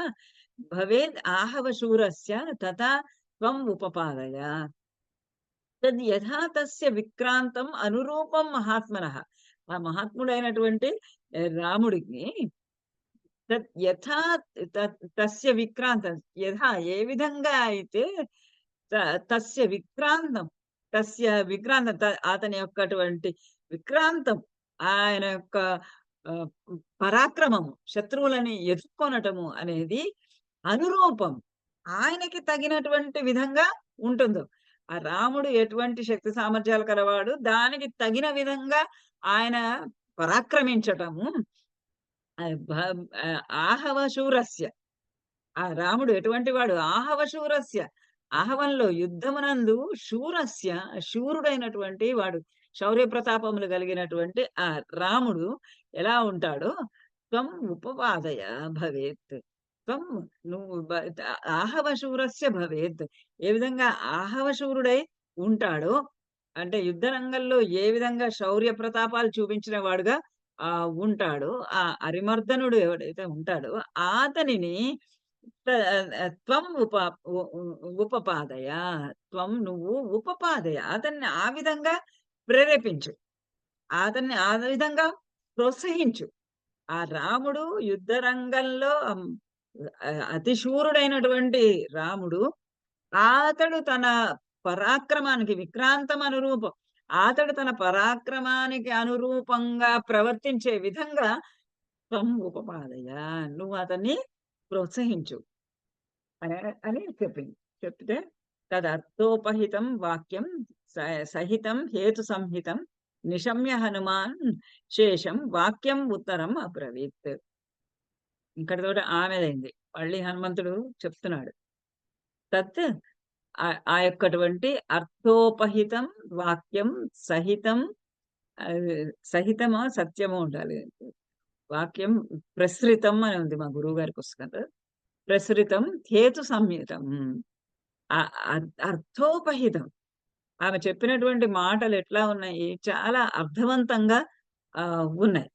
భవేద్ ఆహవ శూరస్య తథా త్వం ఉపపాదయ. తద్ యథా తస్య విక్రాంతం అనురూపం మహాత్మనః. ఆ మహాత్ముడైనటువంటి రాముడికి యథా తస్య విక్రాంతం, యథా ఏ విధంగా అయితే తస్య విక్రాంతం, అతని యొక్కటువంటి విక్రాంతం, ఆయన యొక్క పరాక్రమము, శత్రువులని ఎదుర్కొనటము అనేది అనురూపం, ఆయనకి తగినటువంటి విధంగా ఉంటుందో. ఆ రాముడు ఎటువంటి శక్తి సామర్థ్యాలు కలవాడు, దానికి తగిన విధంగా ఆయన పరాక్రమించటము. ఆహవ శూరస్య, ఆ రాముడు ఎటువంటి వాడు, ఆహవ శూరస్య, ఆహవంలో యుద్ధమునందు శూరస్య, శూరుడైనటువంటి వాడు, శౌర్య ప్రతాపములు కలిగినటువంటి ఆ రాముడు ఎలా ఉంటాడో, త్వం ఉపపాదయ భవేత్. త్వం నువ్వు ఆహవ శూరస్య భవేత్, ఏ విధంగా ఆహవ శూరుడై ఉంటాడో, అంటే యుద్ధ రంగంలో ఏ విధంగా శౌర్య ప్రతాపాలు చూపించిన వాడుగా ఉంటాడో, ఆ అరిమర్దనుడు ఎవడైతే ఉంటాడో అతనిని త్వం ఉపపాదయ, త్వం నువ్వు ఉపపాదయ, అతన్ని ఆ విధంగా ప్రేరేపించు, అతన్ని ఆ విధంగా ప్రోత్సహించు. ఆ రాముడు యుద్ధ రంగంలో అతిశూరుడైనటువంటి రాముడు, అతడు తన పరాక్రమానికి విక్రాంతం అనురూపం, అతడు తన పరాక్రమానికి అనురూపంగా ప్రవర్తించే విధంగా త్వం ఉపపాదయ, నువ్వు అతన్ని ప్రోత్సహించు అని చెప్పింది. చెప్తే తదర్థోపహితం వాక్యం సహితం హేతు సంహితం నిశమ్య హనుమాన్ శేషం వాక్యం ఉత్తరం అబ్రవీత్. ఇక్కడితో ఆమెదైంది. మళ్ళీ హనుమంతుడు చెప్తున్నాడు. తత్ ఆ యొక్కటువంటి అర్థోపహితం వాక్యం సహితం, సహితమో సత్యమో ఉండాలి, వాక్యం ప్రసృతం అని ఉంది మా గురువు గారి పుస్తకంలో. ప్రసృతం హేతు సంహితం, అర్థోపహితం. ఆమె చెప్పినటువంటి మాటలు ఎట్లా ఉన్నాయి, చాలా అర్థవంతంగా ఉన్నాయి.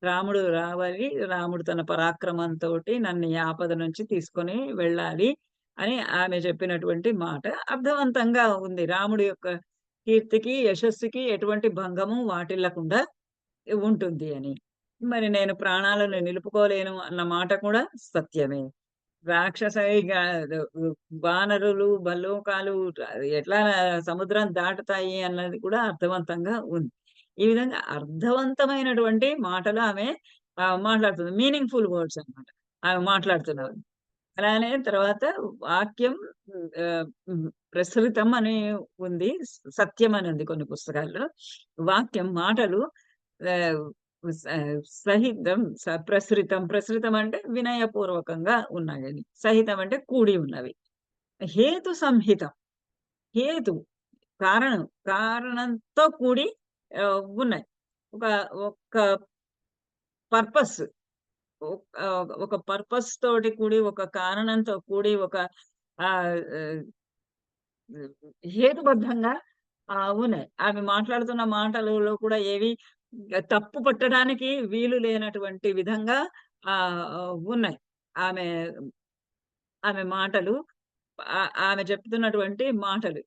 రాముడు రావాలి, రాముడు తన పరాక్రమంతో నన్ను ఈ ఆపద నుంచి తీసుకొని వెళ్ళాలి అని ఆమె చెప్పినటువంటి మాట అర్థవంతంగా ఉంది. రాముడి యొక్క కీర్తికి యశస్సుకి ఎటువంటి భంగము వాటిల్లకుండా ఉంటుంది అని. మరి నేను ప్రాణాలను నిలుపుకోలేను అన్న మాట కూడా సత్యమే. రాక్షస వానరులు బల్లోకాలు ఎట్లా సముద్రం దాటుతాయి అన్నది కూడా అర్థవంతంగా ఉంది. ఈ విధంగా అర్థవంతమైనటువంటి మాటలు ఆమె మాట్లాడుతుంది. మీనింగ్ఫుల్ వర్డ్స్ అన్నమాట ఆమె మాట్లాడుతున్నారు. అలానే తర్వాత వాక్యం ప్రసృతం అని ఉంది, సత్యం అని ఉంది కొన్ని పుస్తకాల్లో. వాక్యం మాటలు సహితం ప్రసృతం, ప్రసృతం అంటే వినయపూర్వకంగా ఉన్నాయని, సహితం అంటే కూడి ఉన్నవి. హేతు సంహితం, హేతు కారణంతో కూడి ఉన్నాయి. ఒక పర్పస్, ఒక పర్పస్ తోటి కూడి, ఒక కారణంతో కూడి, ఒక హేతుబద్ధంగా ఉన్నాయి. ఆమె మాట్లాడుతున్న మాటలలో కూడా ఏవి తప్పు పట్టడానికి వీలు లేనటువంటి విధంగా ఉన్నాయి ఆమె ఆమె మాటలు, ఆమె చెప్తున్నటువంటి మాటలు.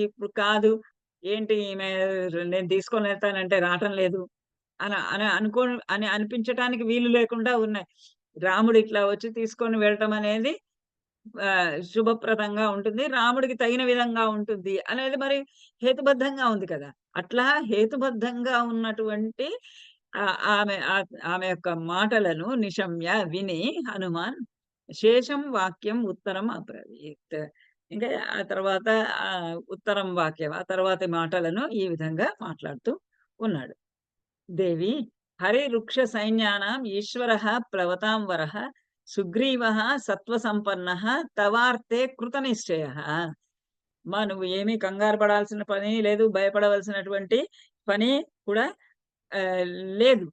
ఇప్పుడు కాదు ఏంటి ఈమె నేను తీసుకొని వెళ్తానంటే రావటం లేదు అని అనిపించటానికి వీలు లేకుండా ఉన్నాయి. రాముడు ఇట్లా వచ్చి తీసుకొని వెళ్ళటం అనేది శుభప్రదంగా ఉంటుంది, రాముడికి తగిన విధంగా ఉంటుంది అనేది మరి హేతుబద్ధంగా ఉంది కదా. అట్లా హేతుబద్ధంగా ఉన్నటువంటి ఆమె యొక్క మాటలను నిశమ్య విని హనుమాన్ శేషం వాక్యం ఉత్తరం అబ్రవీత్. ఇంకా ఆ తర్వాత ఉత్తరం వాక్యం, ఆ తర్వాతి మాటలను ఈ విధంగా మాట్లాడుతూ ఉన్నాడు. దేవి హరివృక్ష సైన్యానాం ఈశ్వరః ప్లవతాం వరః సుగ్రీవః సత్వసంపన్నః తవార్తే కృతనిశ్చయః. నువ్వు ఏమీ కంగారు పడాల్సిన పని లేదు, భయపడవలసినటువంటి పని కూడా లేదు.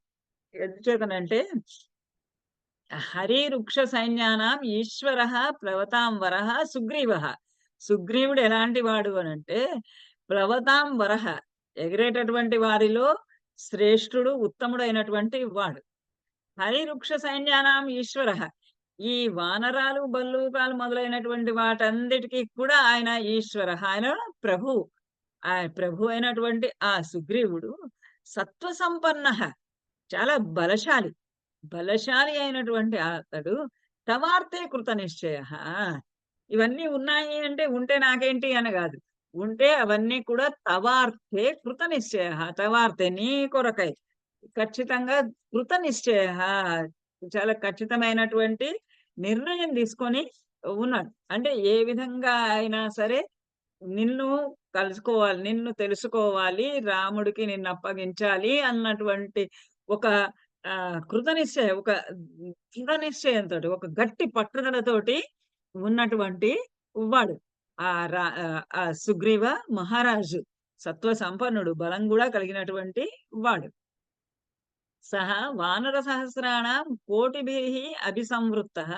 ఎందుచేతనంటే హరివృక్ష సైన్యానాం ఈశ్వరః ప్లవతాం వరః సుగ్రీవః. సుగ్రీవుడు ఎలాంటి వాడు అనంటే ప్లవతాం వరః, ఎగిరేటటువంటి వారిలో శ్రేష్ఠుడు, ఉత్తముడైనటువంటి వాడు. హరివృక్ష సైన్యానాం ఈశ్వరః, ఈ వానరాలు, బల్లూకాలు మొదలైనటువంటి వాటన్నిటికి కూడా ఆయన ఈశ్వర. ఆయన ప్రభు. ఆ ప్రభు అయినటువంటి ఆ సుగ్రీవుడు సత్వ సంపన్న, చాలా బలశాలి. బలశాలి అయినటువంటి అతడు తవార్తే కృత నిశ్చయ. ఇవన్నీ ఉన్నాయి అంటే ఉంటే నాకేంటి అని కాదు. ఉంటే అవన్నీ కూడా తవార్తే కృత నిశ్చయ. తవార్తే నీ కొరకై ఖచ్చితంగా కృత నిశ్చయ, చాలా ఖచ్చితమైనటువంటి నిర్ణయం తీసుకొని ఉన్నాడు. అంటే ఏ విధంగా అయినా సరే నిన్ను కలుసుకోవాలి, నిన్ను తెలుసుకోవాలి, రాముడికి నిన్ను అప్పగించాలి అన్నటువంటి ఒక కృత నిశ్చయం, ఒక దృఢ నిశ్చయంతో, ఒక గట్టి పట్టుదలతోటి ఉన్నటువంటి వాడు ఆ సుగ్రీవ మహారాజు. సత్వ సంపన్నుడు, బలం కూడా కలిగినటువంటి వాడు. సహ వానర సహస్రాణం కోటిభిః అభిసంవృత్తః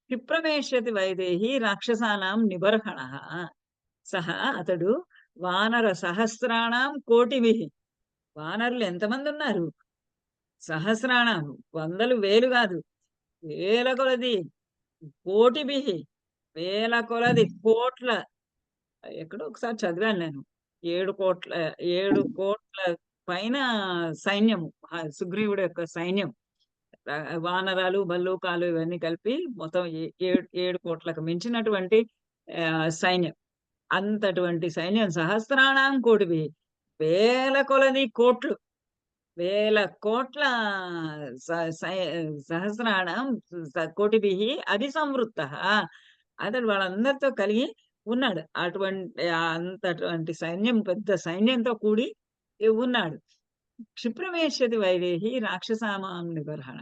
క్షిప్రమేష్యతి వైదేహి రాక్షసానాం నిబర్హణః. సహ అతడు వానర సహస్రాణం కోటిభిః, వానరులు ఎంతమంది ఉన్నారు? సహస్రాణం, వందలు వేలు కాదు, వేల కొలది. కోటిభిః, వేల కొలది, కోట్ల. ఎక్కడో ఒకసారి చదివాను నేను, 7 కోట్ల పైన సైన్యము సుగ్రీవుడు యొక్క సైన్యం. వానరాలు, బల్లూకాలు ఇవన్నీ కలిపి మొత్తం 7 కోట్లకు మించినటువంటి సైన్యం. అంతటువంటి సైన్యం. సహస్రాణం కోటివి, వేల కొలది కోట్లు, వేల కోట్ల సహస్రాణం కోటిభి అభిసంవృత్త. అతడు వాళ్ళందరితో కలిగి ఉన్నాడు. అంతటువంటి సైన్యం, పెద్ద సైన్యంతో కూడి ఉన్నాడు. క్షిప్రమేష్యతి వైదేహి రాక్షసామాం నిబర్హణ.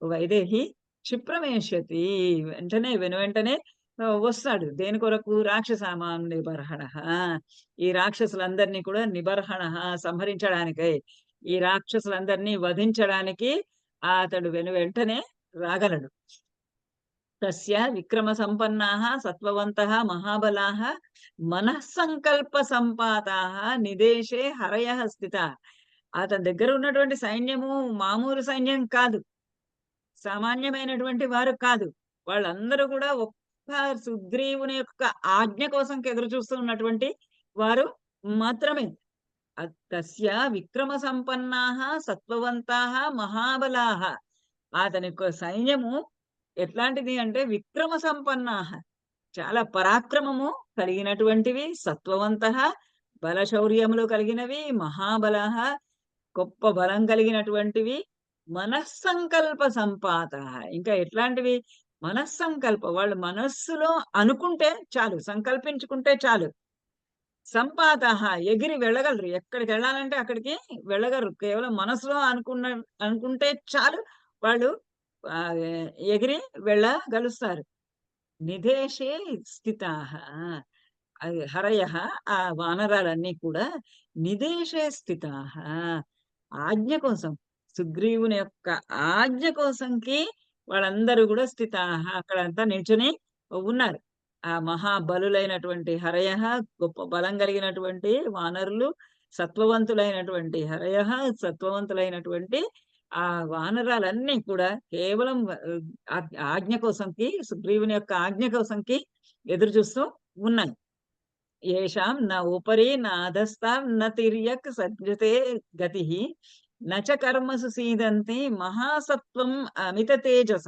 వైదేహి క్షిప్రమేష్యతి, వెంటనే వెంటనే వస్తాడు. దేని కొరకు? రాక్షసామాం నిబర్హణ, ఈ రాక్షసులందరినీ కూడా నిబర్హణ సంహరించడానికై, ఈ రాక్షసులందరినీ వధించడానికి అతడు వెంటనే రాగలడు. తస్య విక్రమ సంపన్నాః సత్వవంతః మహాబలాః మనఃసంకల్ప సంపాతాః నిదేశే హరయః స్థితాః. అతని దగ్గర ఉన్నటువంటి సైన్యము మామూలు సైన్యం కాదు, సామాన్యమైనటువంటి వారు కాదు. వాళ్ళందరూ కూడా ఒక్క సుగ్రీవుని యొక్క ఆజ్ఞ కోసం ఎదురు చూస్తూ ఉన్నటువంటి వారు మాత్రమే. తస్య విక్రమ సంపన్నాః సత్వవంతాః మహాబలాః. అతని యొక్క సైన్యము ఎట్లాంటిది అంటే విక్రమ సంపన్నాః, చాలా పరాక్రమము కలిగినటువంటివి. సత్వవంతః, బలశౌర్యములు కలిగినవి. మహాబలాః, గొప్ప బలం కలిగినటువంటివి. మనస్సంకల్ప సంపాతః, ఇంకా ఎట్లాంటివి? మనస్సంకల్ప, వాళ్ళు మనస్సులో అనుకుంటే చాలు, సంకల్పించుకుంటే చాలు. సంపాతః, ఎగిరి వెళ్ళగలరు. ఎక్కడికి వెళ్ళాలంటే అక్కడికి వెళ్ళగలరు. కేవలం మనసులో అనుకుంటే చాలు, వాళ్ళు ఎగిరి వెళ్ళగలుస్తారు. నిదేశే స్థితాః, అది హరయః, ఆ వానరాలన్నీ కూడా నిదేశే స్థితాః, ఆజ్ఞ కోసం, సుగ్రీవుని యొక్క ఆజ్ఞ కోసంకి వాళ్ళందరూ కూడా స్థితాః, అక్కడంతా నిల్చుని ఉన్నారు. ఆ మహాబలులైనటువంటి హరయః, గొప్ప బలం కలిగినటువంటి వానరులు, సత్వవంతులైనటువంటి హరయః, సత్వవంతులైనటువంటి ఆ వానరాలన్నీ కూడా కేవలం ఆజ్ఞ కోసంకి, సుగ్రీవుని యొక్క ఆజ్ఞ కోసంకి ఎదురు చూస్తూ ఉన్నాయి. ఏషాం నా ఉపరి నా అధస్తాం న తిర్యక్ సజ్జతే గతి నచ కర్మసు సీదంతి మహాసత్వం అమిత తేజస.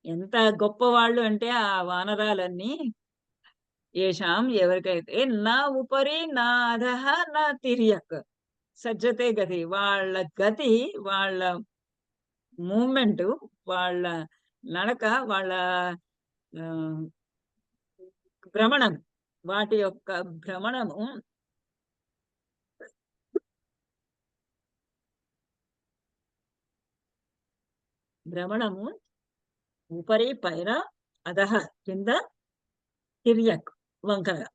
ఎంత గొప్పవాళ్ళు అంటే ఆ వానరాలన్నీ. ఏషాం, ఎవరికైతే నా ఉపరి నా అధః నా తిర్యక్ సజ్జతే గతి, వాళ్ళ గతి, వాళ్ళ మూమెంట్, వాళ్ళ నడక, వాళ్ళ భ్రమణం, వాటి యొక్క భ్రమణము ఉపరి పైన, అధః కింద, తిర్యక్ వంకరగా,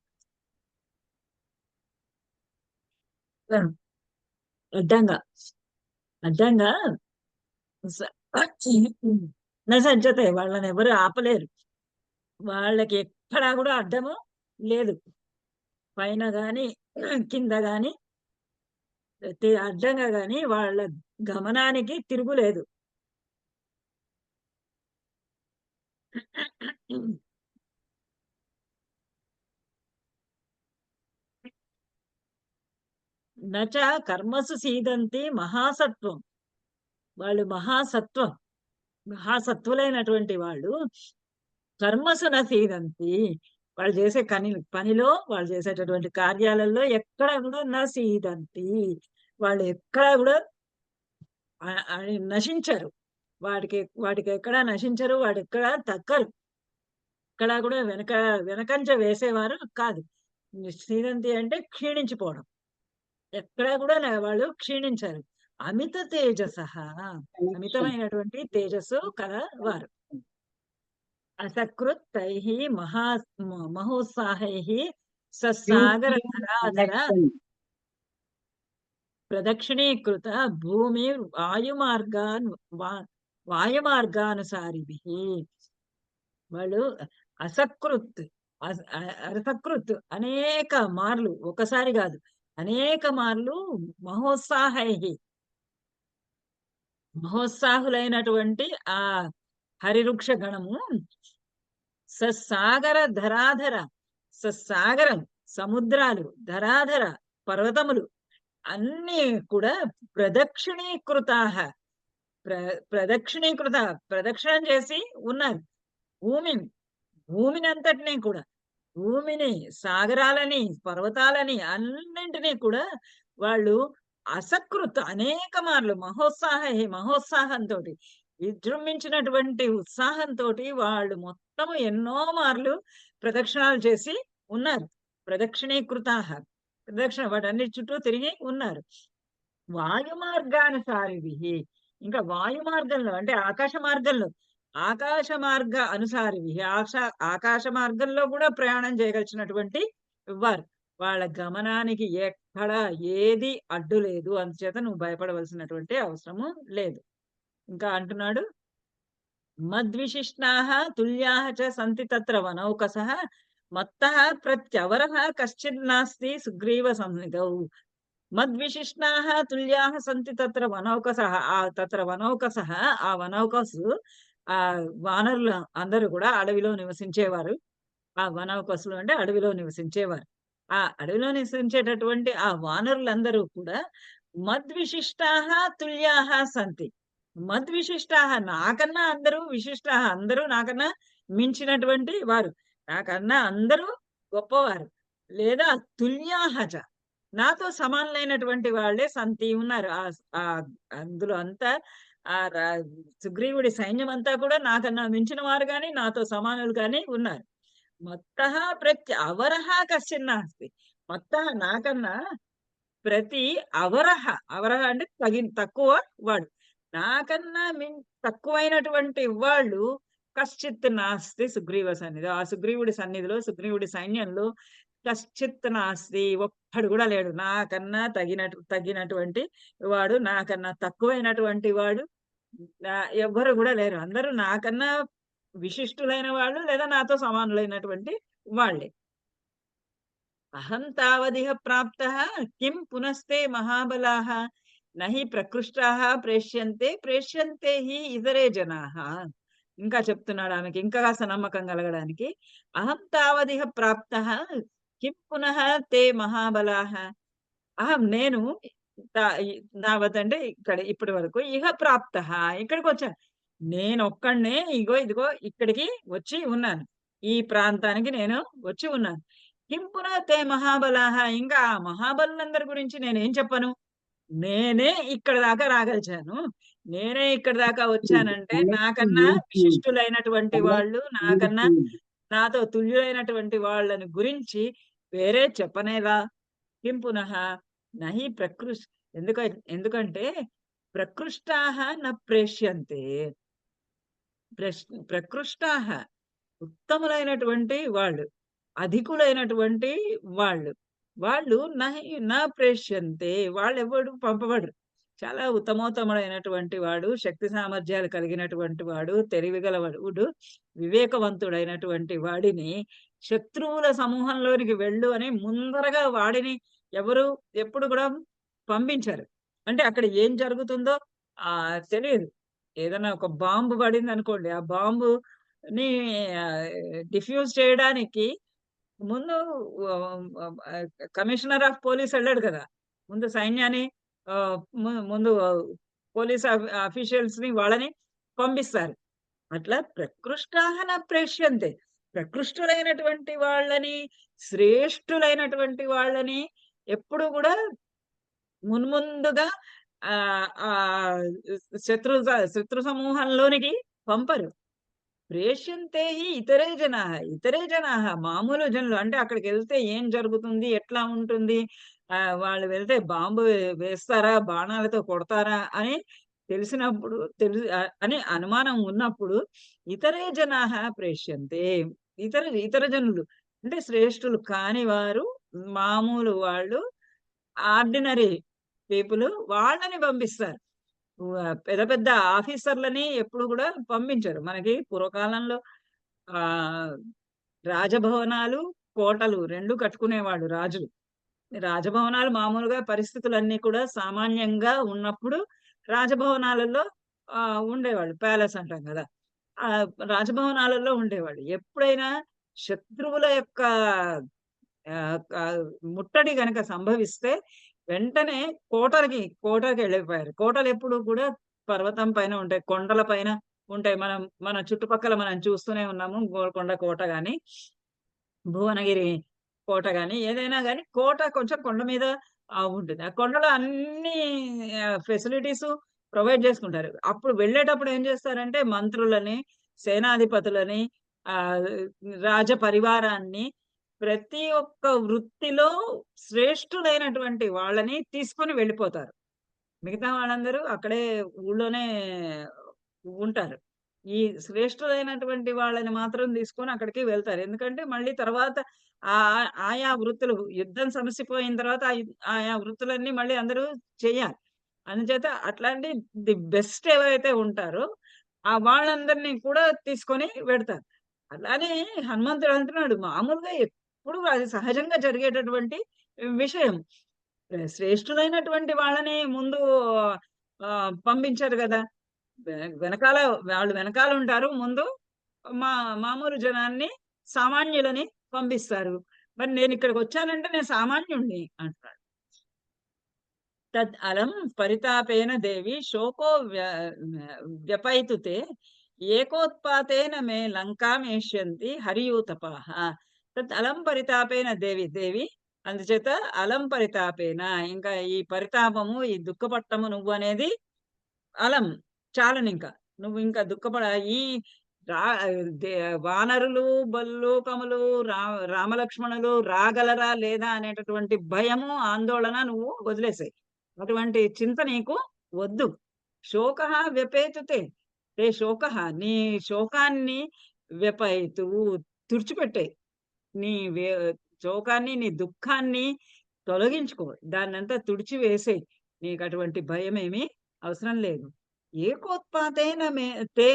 అడ్డంగా అడ్డంగా సజ్జతే, వాళ్ళని ఎవరు ఆపలేరు. వాళ్ళకి ఎక్కడా కూడా అడ్డము లేదు, పైన గాని కింద గాని అడ్డంగా గాని వాళ్ళ గమనానికి తిరుగులేదు. నచ కర్మసు సీదంతి మహాసత్వం. వాళ్ళు మహాసత్వులైనటువంటి వాళ్ళు కర్మసు నసీదంతి. వాళ్ళు చేసే పనిలో, వాళ్ళు చేసేటటువంటి కార్యాలలో ఎక్కడ కూడా నసీదంతి. వాళ్ళు ఎక్కడ కూడా నశించరు. వాటికి ఎక్కడ నశించరు, వాడు ఎక్కడ తగ్గరు. ఎక్కడ కూడా వెనకంజ వేసేవారు కాదు. సీదంతి అంటే క్షీణించిపోవడం. ఎక్కడ కూడా వాళ్ళు క్షీణించారు. అమిత తేజస, అమితమైనటువంటి తేజస్సు కలవారు. అసకృత్తై మహోత్సాహై ససాగర ధరాధర ప్రదక్షిణీకృత భూమి వాయుమార్గానుసారిభి. వాళ్ళు అసకృత్ అసకృత్ అనేక మార్లు, ఒకసారి కాదు అనేక మార్లు మహోత్సాహులైనటువంటి ఆ హరివృక్ష గణము ససాగర ధరాధర, ససాగరం సముద్రాలు, ధరాధర పర్వతములు అన్ని కూడా ప్రదక్షిణీకృత ప్రదక్షిణం చేసి ఉన్నారు. భూమినంతటినీ కూడా, భూమిని, సాగరాలని, పర్వతాలని అన్నింటినీ కూడా వాళ్ళు అనేక మార్లు మహోత్సాహంతో, విజృంభించినటువంటి ఉత్సాహంతో వాళ్ళు మొత్తము ఎన్నో మార్లు ప్రదక్షిణాలు చేసి ఉన్నారు. ప్రదక్షిణీకృత ప్రదక్షిణ వాటన్ని చుట్టూ తిరిగి ఉన్నారు. వాయుమార్గానుసారివి, ఇంకా వాయు మార్గంలో అంటే ఆకాశ మార్గ అనుసారివి, ఆకాశ మార్గంలో కూడా ప్రయాణం చేయగలిగినటువంటి వారు. వాళ్ళ గమనానికి ఎక్కడ ఏది అడ్డు లేదు. అందుచేత నువ్వు భయపడవలసినటువంటి అవసరము లేదు. ఇంకా అంటున్నాడు, మద్విశిష్టాః తుల్యాః చ సంతి తత్ర వనౌకసః మత్తః ప్రత్యవరః కశ్చిన్నాస్తి సుగ్రీవ సన్నిధౌ. మద్విశిష్టాః తుల్యాః సంతి తత్ర వనౌకసః. ఆ వనౌకసు, ఆ వానరులు అందరూ కూడా అడవిలో నివసించేవారు. ఆ వనౌకసులు అంటే అడవిలో నివసించేవారు. ఆ అడవిలో నివసించేటటువంటి ఆ వానరులందరూ కూడా మద్విశిష్టాః తుల్యాః సంతి. మద్విశిష్టాః నాకన్నా అందరూ, విశిష్టాః అందరూ నాకన్నా మించినటువంటి వారు, నాకన్నా అందరూ గొప్పవారు. లేదా తుల్యాః చ, నాతో సమానులైనటువంటి వాళ్ళే సంతి ఉన్నారు. అందులో అంతా సుగ్రీవుడి సైన్యం అంతా కూడా నాకన్నా మించిన వారు గాని, నాతో సమానులు గాని ఉన్నారు. మత్తః అవరః కశ్చిన్నాస్తి. మత్తః నాకన్నా ప్రతి అవరః అంటే తక్కువ వాడు, నాకన్నా తక్కువైనటువంటి వాళ్ళు కశ్చిత్ నాస్తి సుగ్రీవ సన్నిధి. ఆ సుగ్రీవుడి సన్నిధిలో, సుగ్రీవుడి సైన్యంలో కశ్చిత్ నాస్తి, ఒక్కడు కూడా లేడు. నాకన్నా తగినటువంటి వాడు, నాకన్నా తక్కువైనటువంటి వాడు ఎవ్వరు కూడా లేరు. అందరూ నాకన్నా విశిష్టులైన వాళ్ళు లేదా నాతో సమానులైనటువంటి వాళ్ళే. అహం తావదిహ ప్రాప్తః కిం పునస్తే మహాబలాః నహి ప్రకృష్టాః ప్రేష్యంతే హి ఇతరే జనాః. ఇంకా చెప్తున్నాడు ఆమెకి ఇంకా కాస్త నమ్మకం కలగడానికి. అహం తావదిహ ప్రాప్తః కిం పునః తే మహాబలాః. నేను తావత్ అంటే ఇక్కడ ఇప్పటి వరకు, ఇహ ప్రాప్తః ఇక్కడికి వచ్చాను. నేను ఒక్కడినే ఇదిగో ఇక్కడికి వచ్చి ఉన్నాను. ఈ ప్రాంతానికి నేను వచ్చి ఉన్నాను. కిం పునః తే మహాబలాః, ఇంకా ఆ మహాబలులందరి గురించి నేనేం చెప్పను. నేనే ఇక్కడ దాకా రాగలిచాను. నేనే ఇక్కడ దాకా వచ్చానంటే నాకన్నా విశిష్టులైనటువంటి వాళ్ళు, నాకన్నా నాతో తుల్యులైనటువంటి వాళ్ళని గురించి వేరే చెప్పనేలా. కిం పునః నహి ఎందుకంటే ప్రకృష్టాః న ప్రేష్యంతే. ప్రకృష్టాః ఉత్తములైనటువంటి వాళ్ళు, అధికులైనటువంటి వాళ్ళు నా ప్రేష్యంతే, వాళ్ళెవడు పంపబడరు. చాలా ఉత్తమోత్తముడైనటువంటి వాడు, శక్తి సామర్థ్యాలు కలిగినటువంటి వాడు, తెలివిగలవాడు, వివేకవంతుడైనటువంటి వాడిని శత్రువుల సమూహంలోనికి వెళ్ళు అని ముందరగా వాడిని ఎవరు ఎప్పుడు కూడా పంపించారు. అంటే అక్కడ ఏం జరుగుతుందో తెలియదు. ఏదైనా ఒక బాంబు పడింది అనుకోండి, ఆ బాంబు ని డిఫ్యూజ్ చేయడానికి ముందు కమిషనర్ ఆఫ్ పోలీస్ వెళ్ళాడు కదా, ముందు సైన్యాన్ని ముందు పోలీస్ అఫీషియల్స్ ని వాళ్ళని పంపిస్తారు. అట్లా ప్రకృష్టాహన ప్రేష్యంతే, ప్రకృష్టులైనటువంటి వాళ్ళని, శ్రేష్ఠులైనటువంటి వాళ్ళని ఎప్పుడు కూడా మున్ముందుగా ఆ శత్రు సమూహంలోనికి పంపరు. ప్రేష్యంతే హి ఇతరే జనాః మామూలు జనులు. అంటే అక్కడికి వెళ్తే ఏం జరుగుతుంది, ఎట్లా ఉంటుంది, వాళ్ళు వెళ్తే బాంబు వేస్తారా, బాణాలతో కొడతారా అని తెలిసినప్పుడు, అని అనుమానం ఉన్నప్పుడు ఇతరే జనాః ప్రేష్యంతే, ఇతర జనులు అంటే శ్రేష్ఠులు కాని వారు, మామూలు వాళ్ళు, ఆర్డినరీ పీపుల్ వాళ్ళని పంపిస్తారు. పెద్ద పెద్ద ఆఫీసర్లని ఎప్పుడు కూడా పంపించరు. మనకి పూర్వకాలంలో ఆ రాజభవనాలు, కోటలు 2 కట్టుకునేవాడు రాజులు. రాజభవనాలు మామూలుగా పరిస్థితులన్నీ కూడా సామాన్యంగా ఉన్నప్పుడు రాజభవనాలలో ఉండేవాళ్ళు. ప్యాలెస్ అంటాం కదా, ఆ రాజభవనాలలో ఉండేవాళ్ళు. ఎప్పుడైనా శత్రువుల యొక్క ముట్టడి గనక సంభవిస్తే వెంటనే కోటలకి వెళ్ళిపోయారు. కోటలు ఎప్పుడు కూడా పర్వతం పైన ఉంటాయి, కొండల పైన ఉంటాయి. మన చుట్టుపక్కల మనం చూస్తూనే ఉన్నాము. గోల్కొండ కోట గాని, భువనగిరి కోట గాని, ఏదైనా గాని కోట కొంచెం కొండ మీద ఉంటుంది. ఆ కొండలో అన్ని ఫెసిలిటీస్ ప్రొవైడ్ చేసుకుంటారు. అప్పుడు వెళ్ళేటప్పుడు ఏం చేస్తారంటే మంత్రులని, సేనాధిపతులని, రాజ పరివారాన్ని, ప్రతి ఒక్క వృత్తిలో శ్రేష్ఠులైనటువంటి వాళ్ళని తీసుకొని వెళ్ళిపోతారు. మిగతా వాళ్ళందరూ అక్కడే ఊళ్ళోనే ఉంటారు. ఈ శ్రేష్ఠులైనటువంటి వాళ్ళని మాత్రం తీసుకొని అక్కడికి వెళ్తారు. ఎందుకంటే మళ్ళీ తర్వాత ఆయా వృత్తులు యుద్ధం సమసిపోయిన తర్వాత ఆయా వృత్తులన్నీ మళ్ళీ అందరూ చెయ్యాలి. అందుచేత అట్లాంటి ది బెస్ట్ ఎవరైతే ఉంటారో వాళ్ళందరినీ కూడా తీసుకొని వెడతారు. అలానే హనుమంతుడు అంటున్నాడు, మామూలుగా ఎప్పుడు అది సహజంగా జరిగేటటువంటి విషయం. శ్రేష్ఠులైనటువంటి వాళ్ళని ముందు పంపించారు కదా, వాళ్ళు వెనకాల ఉంటారు, ముందు మామూలు జనాన్ని, సామాన్యులని పంపిస్తారు. మరి నేను ఇక్కడికి వచ్చానంటే నేను సామాన్యుణ్ణి అంటున్నాడు. తద్ అలం పరితాపేన దేవి శోకో వ్యపైతుతే ఏకోత్పాతేన మే లంకామేష్యంతి హరియూతపాః. తత్ అలం పరితాపేన దేవి అందుచేత అలం పరితాపేన, ఇంకా ఈ పరితాపము, ఈ దుఃఖపట్టము నువ్వు అనేది అలం చాలనింకా, నువ్వు ఇంకా దుఃఖపడ, ఈ వానరులు, బల్లూకములు, రామలక్ష్మణులు రాగలరా లేదా అనేటటువంటి భయము, ఆందోళన నువ్వు వదిలేసాయి. అటువంటి చింత నీకు వద్దు. శోక వ్యపేతుతే తే శోక, నీ శోకాన్ని వ్యపైతు తుడిచిపెట్టే, నీ శోకాన్ని, నీ దుఃఖాన్ని తొలగించుకో, దాన్నంతా తుడిచివేసేయి. నీకు అటువంటి భయం ఏమీ అవసరం లేదు. ఏకోత్పాతేన తే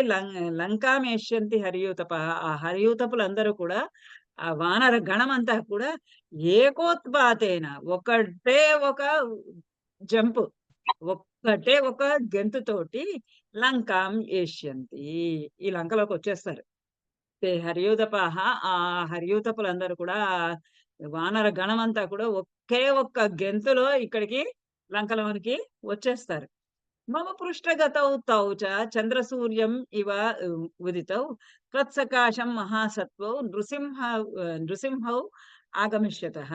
లంకామేష్యంతి హరియూతప. ఆ హరియూతపులందరూ కూడా, ఆ వానర గణమంతా కూడా ఏకోత్పాతేన, ఒకటే ఒక జంపు, ఒక్కటే ఒక గెంతుతోటి లంకాం ఏష్యంతి, ఈ లంకలోకి వచ్చేస్తారు. హరియూతపాః, ఆ హరియూతపులందరూ కూడా, వానర గణమంతా కూడా ఒకే ఒక్క గెంతులో ఇక్కడికి లంకలోనికి వచ్చేస్తారు. మమ పృష్ఠగతౌ తౌ చ చంద్రసూర్యం ఇవ ఉదితౌ త్వత్సకాశం మహాసత్వౌ నృసింహౌ ఆగమిష్యతః.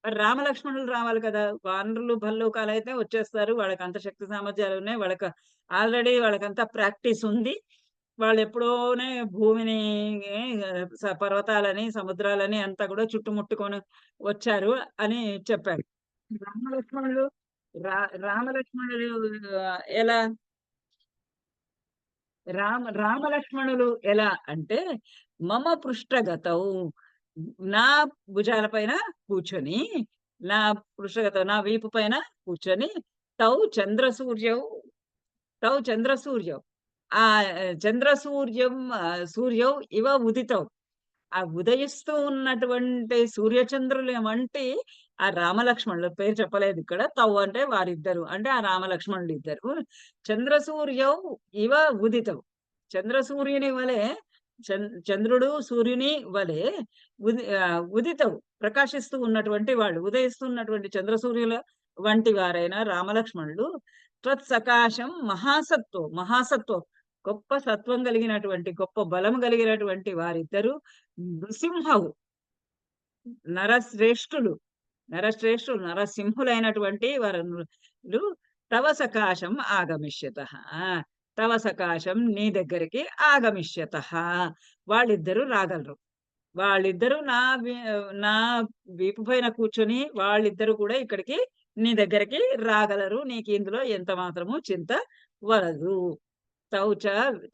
మరి రామలక్ష్మణులు రావాలి కదా, వానరులు భల్లూకాలు అయితే వచ్చేస్తారు. వాళ్ళకి అంత శక్తి సామర్థ్యాలు ఉన్నాయి, వాళ్ళకి ఆల్రెడీ వాళ్ళకంతా ప్రాక్టీస్ ఉంది. వాళ్ళు ఎప్పుడోనే భూమిని, పర్వతాలని, సముద్రాలని అంతా కూడా చుట్టుముట్టుకొని వచ్చారు అని చెప్పారు. రామలక్ష్మణులు ఎలా రామలక్ష్మణులు ఎలా అంటే, మమ పృష్ఠగతౌ, నా భుజాల పైన కూర్చొని, నా పృష్ఠగతౌ, నా వీపు పైన కూర్చొని, తౌ చంద్రసూర్యౌ ఆ సూర్యౌ ఇవ ఉదితౌ, ఆ ఉదయిస్తూ ఉన్నటువంటి సూర్యచంద్రులు వంటి ఆ రామలక్ష్మణుల పేరు చెప్పలేదు ఇక్కడ. తౌ అంటే వారిద్దరు, అంటే ఆ రామలక్ష్మణులు ఇద్దరు. చంద్రసూర్యౌ ఇవ ఉదితౌ, చంద్రసూర్యుని వలె చంద్రుడు సూర్యుని వలె ఉదితవు ప్రకాశిస్తూ ఉన్నటువంటి వాళ్ళు, ఉదయిస్తున్నటువంటి చంద్ర సూర్యుల వంటి వారైన రామలక్ష్మణులు త్వత్సకాశం మహాసత్వం గొప్ప సత్వం కలిగినటువంటి, గొప్ప బలం కలిగినటువంటి వారిద్దరు నృసింహవు నరశ్రేష్ఠులు నరసింహులైనటువంటి వారు తవ సకాశం ఆగమిష్యత, తవ సకాశం నీ దగ్గరికి ఆగమిష్యత, వాళ్ళిద్దరూ రాగలరు. వాళ్ళిద్దరూ నా వీపు పైన కూర్చొని వాళ్ళిద్దరూ కూడా ఇక్కడికి నీ దగ్గరికి రాగలరు. నీకు ఇందులో ఎంత మాత్రము చింత వలదు.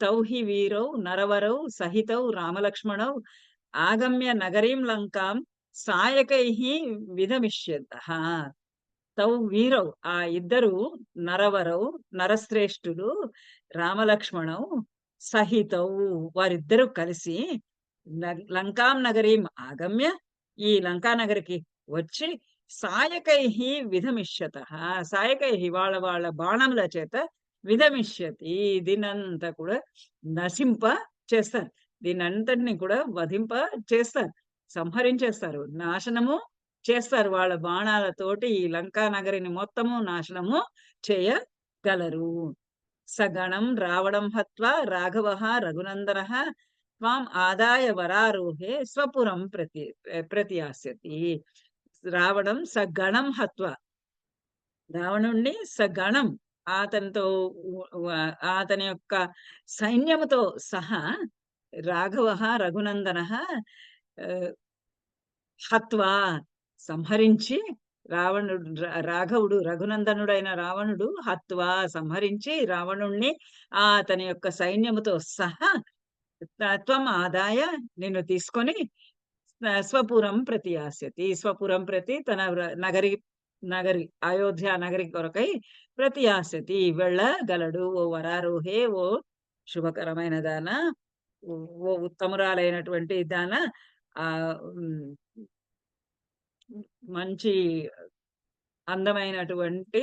తౌహి వీరౌ నరవరౌ సహితౌ రామలక్ష్మణౌ ఆగమ్య నగరీం లంకాం సాయకైః విధమిష్యతః. తౌ వీరౌ ఆ ఇద్దరు నరవరౌ నరశ్రేష్ఠులు రామలక్ష్మణౌ సహితౌ వారిద్దరూ కలిసి లంకాం నగరీం ఆగమ్య ఈ లంకా నగరికి వచ్చి సాయకైః విధమిష్యతః సాయకైః వాళ్ళ బాణముల చేత విధమిష్యతి దీనంతా కూడా నశింప చేస్తారు, దీనంతటిని కూడా వధింప చేస్తారు, సంహరించేస్తారు, నాశనము చేస్తారు. వాళ్ళ బాణాలతోటి ఈ లంకా నగరిని మొత్తము నాశనము చేయగలరు. సగణం రావణం హత్వా రాఘవః రఘునందనః త్వాం ఆదాయ వరారోహే స్వపురం ప్రతియాస్యతి. రావణం సగణం హత్వా, రావణుణ్ణి సగణం అతనితో అతని యొక్క సైన్యముతో సహా రాఘవః రఘునందనః హత్వా సంహరించి రాఘవుడు రఘునందనుడైన రావణుడు హత్వా సంహరించి రావణుణ్ణి అతని యొక్క సైన్యముతో సహా త్వం ఆదాయ నిన్ను తీసుకొని స్వపురం ప్రతి ఆస్యతి స్వపురం ప్రతి తన నగరి అయోధ్య నగరి కొరకై ప్రతి ఆస్యతి వెళ్ళగలడు. ఓ వరారోహే, ఓ శుభకరమైన దాన, ఓ ఉత్తమురాలైనటువంటి దాన, ఆ మంచి అందమైనటువంటి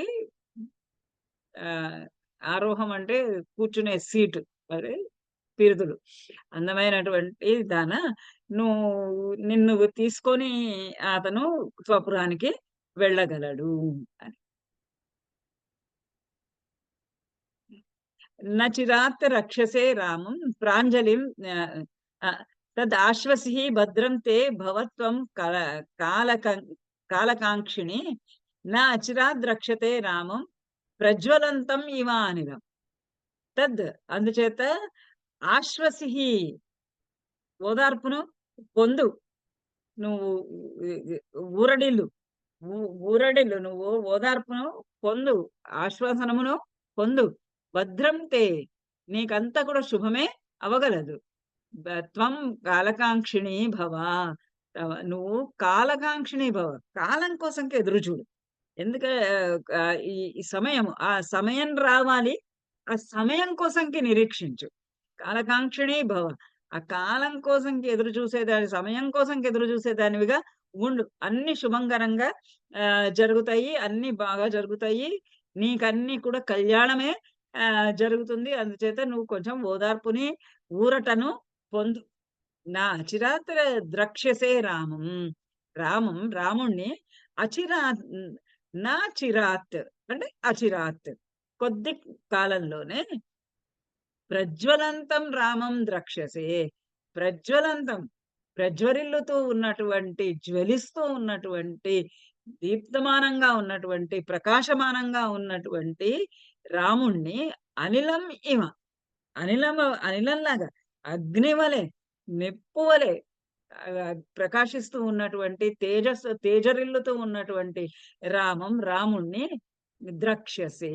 ఆరోహం అంటే కూర్చునే సీటు, అదే పిరుదులు, అందమైనటువంటి దాన నిన్ను తీసుకొని అతను స్వపురానికి వెళ్ళగలడు అని. నచిరాత్ రక్షసే రామం ప్రాంజలిం తదాశ్వసి భద్రం తే భవత్వం కాలకాంక్షిణి నా అచిరాద్ రక్షతే రామం ప్రజ్వలంతం ఇవా అనిలం. అందుచేత ఆశ్వసి ఓదార్పును పొందు, నువ్వు ఊరడిల్లు, నువ్వు ఓదార్పును పొందు, ఆశ్వాసనమును పొందు. భద్రం తే నీకంతా కూడా శుభమే అవగలదు. త్వం కాలకాంక్షిణి భవ, నువ్వు కాలకాంక్షిణి భవ, కాలం కోసంకి ఎదురు చూడు. ఎందుకంటే ఈ సమయం, ఆ సమయం రావాలి, ఆ సమయం కోసంకి నిరీక్షించు. కాలకాంక్షిణి భవ, ఆ కాలం కోసంకి ఎదురు చూసేదాని, సమయం కోసంకి ఎదురు చూసేదానివిగా ఉండు. అన్ని శుభంకరంగా జరుగుతాయి, అన్ని బాగా జరుగుతాయి, నీకన్నీ కూడా కళ్యాణమే జరుగుతుంది. అందుచేత నువ్వు కొంచెం ఓదార్పుని ఊరటను పొందు. నా అచిరాత్ ద్రక్ష్యసే రాముణ్ణి నా చిరాత్ అంటే అచిరాత్ కొద్ది కాలంలోనే ప్రజ్వలంతం రామం ద్రక్ష్యసే, ప్రజ్వరిల్లుతూ ఉన్నటువంటి, జ్వలిస్తూ ఉన్నటువంటి, దీప్తమానంగా ఉన్నటువంటి, ప్రకాశమానంగా ఉన్నటువంటి రాముణ్ణి అనిలంలాగా అగ్నివలే, నిప్పువలే ప్రకాశిస్తూ ఉన్నటువంటి, తేజరిల్లుతూ ఉన్నటువంటి రాముణ్ణి ద్రక్ష్యసే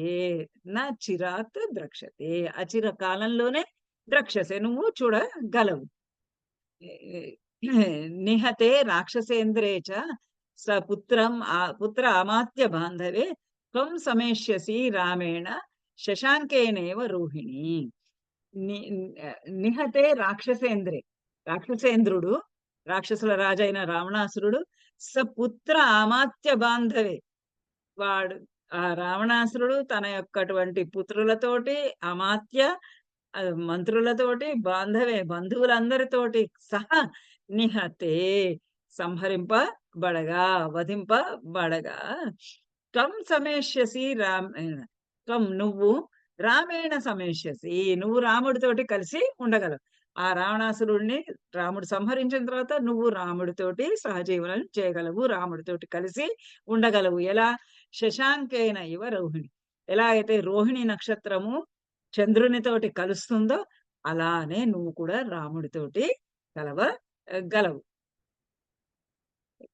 నా చిరాత్ ద్రక్ష్యతే, అచిర కాలంలోనే ద్రక్ష్యసే నువ్వు చూడగలవు. నిహతే రాక్షసేంద్రే చ స పుత్ర అమాత్య బాంధవే త్వం సమేష్యసి రామేణ శశాంకేనేవ రూహిణి. నిహతే రాక్షసేంద్రుడు, రాక్షసుల రాజైన రావణాసురుడు సపుత్ర అమాత్య బాంధవే, వాడు ఆ రావణాసురుడు తన యొక్కటువంటి పుత్రులతోటి అమాత్య మంత్రులతోటి బంధువులందరితోటి సహా నిహతే సంహరింపబడగా, వధింపబడగా, త్వం సమేష్యసి రామేణ, త్వం నువ్వు రామేణ సమేష్యసి, నువ్వు రాముడితోటి కలిసి ఉండగలవు. ఆ రావణాసురుడిని రాముడు సంహరించిన తర్వాత నువ్వు రాముడితోటి సహజీవనం చేయగలవు, రాముడితోటి కలిసి ఉండగలవు. ఎలా? శశాంకేన ఇవ రోహిణి, ఎలా అయితే రోహిణి నక్షత్రము చంద్రునితోటి కలుస్తుందో అలానే నువ్వు కూడా రాముడితోటి కలవగలవు.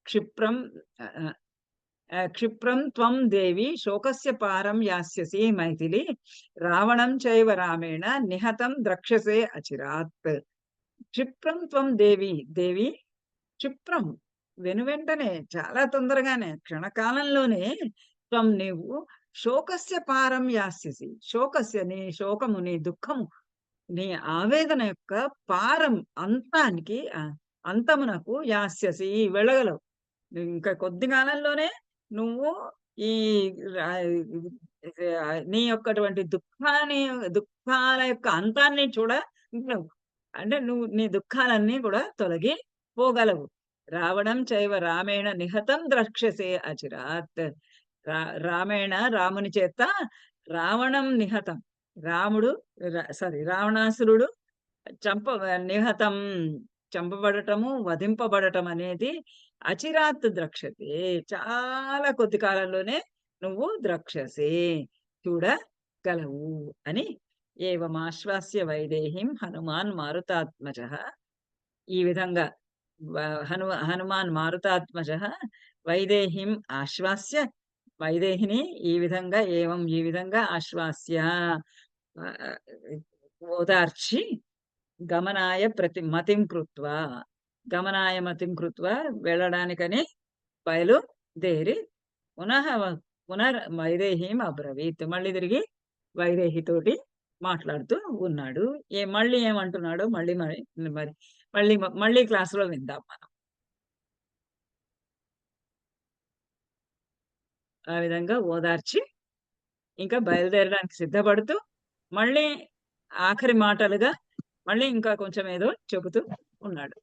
క్షిప్రం క్షిప్రం త్వం దేవి శోకస్య పారం యాస్యసి మైథిలి, రావణం చైవ రామేణ నిహతం ద్రక్ష్యసే అచిరాత్. క్షిప్రం త్వం దేవి, దేవి క్షిప్రం వెనువెంటనే, చాలా తొందరగానే, క్షణకాలంలోనే, త్వం నీవు శోకస్య పారం యాస్యసి, శోకస్య నీ శోకము, నీ దుఃఖము, నీ ఆవేదన యొక్క పారం అంతానికి, అంతమునకు యాస్యసి వెళ్ళగలవు. ఇంకా కొద్ది కాలంలోనే నువ్వు ఈ నీ యొక్కటువంటి దుఃఖాల యొక్క అంతాన్ని చూడగలవు. అంటే నువ్వు నీ దుఃఖాలన్నీ కూడా తొలగి పోగలవు. రావణం చైవ రామేణ నిహతం ద్రక్ష్యసే అచిరాత్. రామేణ రాముని చేత, రావణం నిహతం, రావణాసురుడు నిహతం చంపబడటము, వధింపబడటం అనేది అచిరాత్ ద్రక్ష్యతే, చాలా కొద్ది కాలంలోనే నువ్వు ద్రక్ష్యసే చూడగలవు అని. ఏవమాశ్వాస్య వైదేహిం హనుమాన్ మారుతాత్మజ, ఈ విధంగా హనుమాన్ మారుతాత్మజ వైదేహిం ఆశ్వాస్య, వైదేహిని ఈ విధంగా ఆశ్వాస్య ఓదార్చి, గమనాయ మతిం కృత్వా వెళ్ళడానికని బయలుదేరి, వైదేహీం అబ్రవీత్, మళ్ళీ తిరిగి వైదేహితోటి మాట్లాడుతూ ఉన్నాడు. మళ్ళీ ఏమంటున్నాడో మళ్ళీ క్లాసులో విందాం మనం. ఆ విధంగా ఓదార్చి ఇంకా బయలుదేరడానికి సిద్ధపడుతూ, మళ్ళీ ఆఖరి మాటలుగా మళ్ళీ ఇంకా కొంచెం ఏదో చెబుతూ ఉన్నాడు.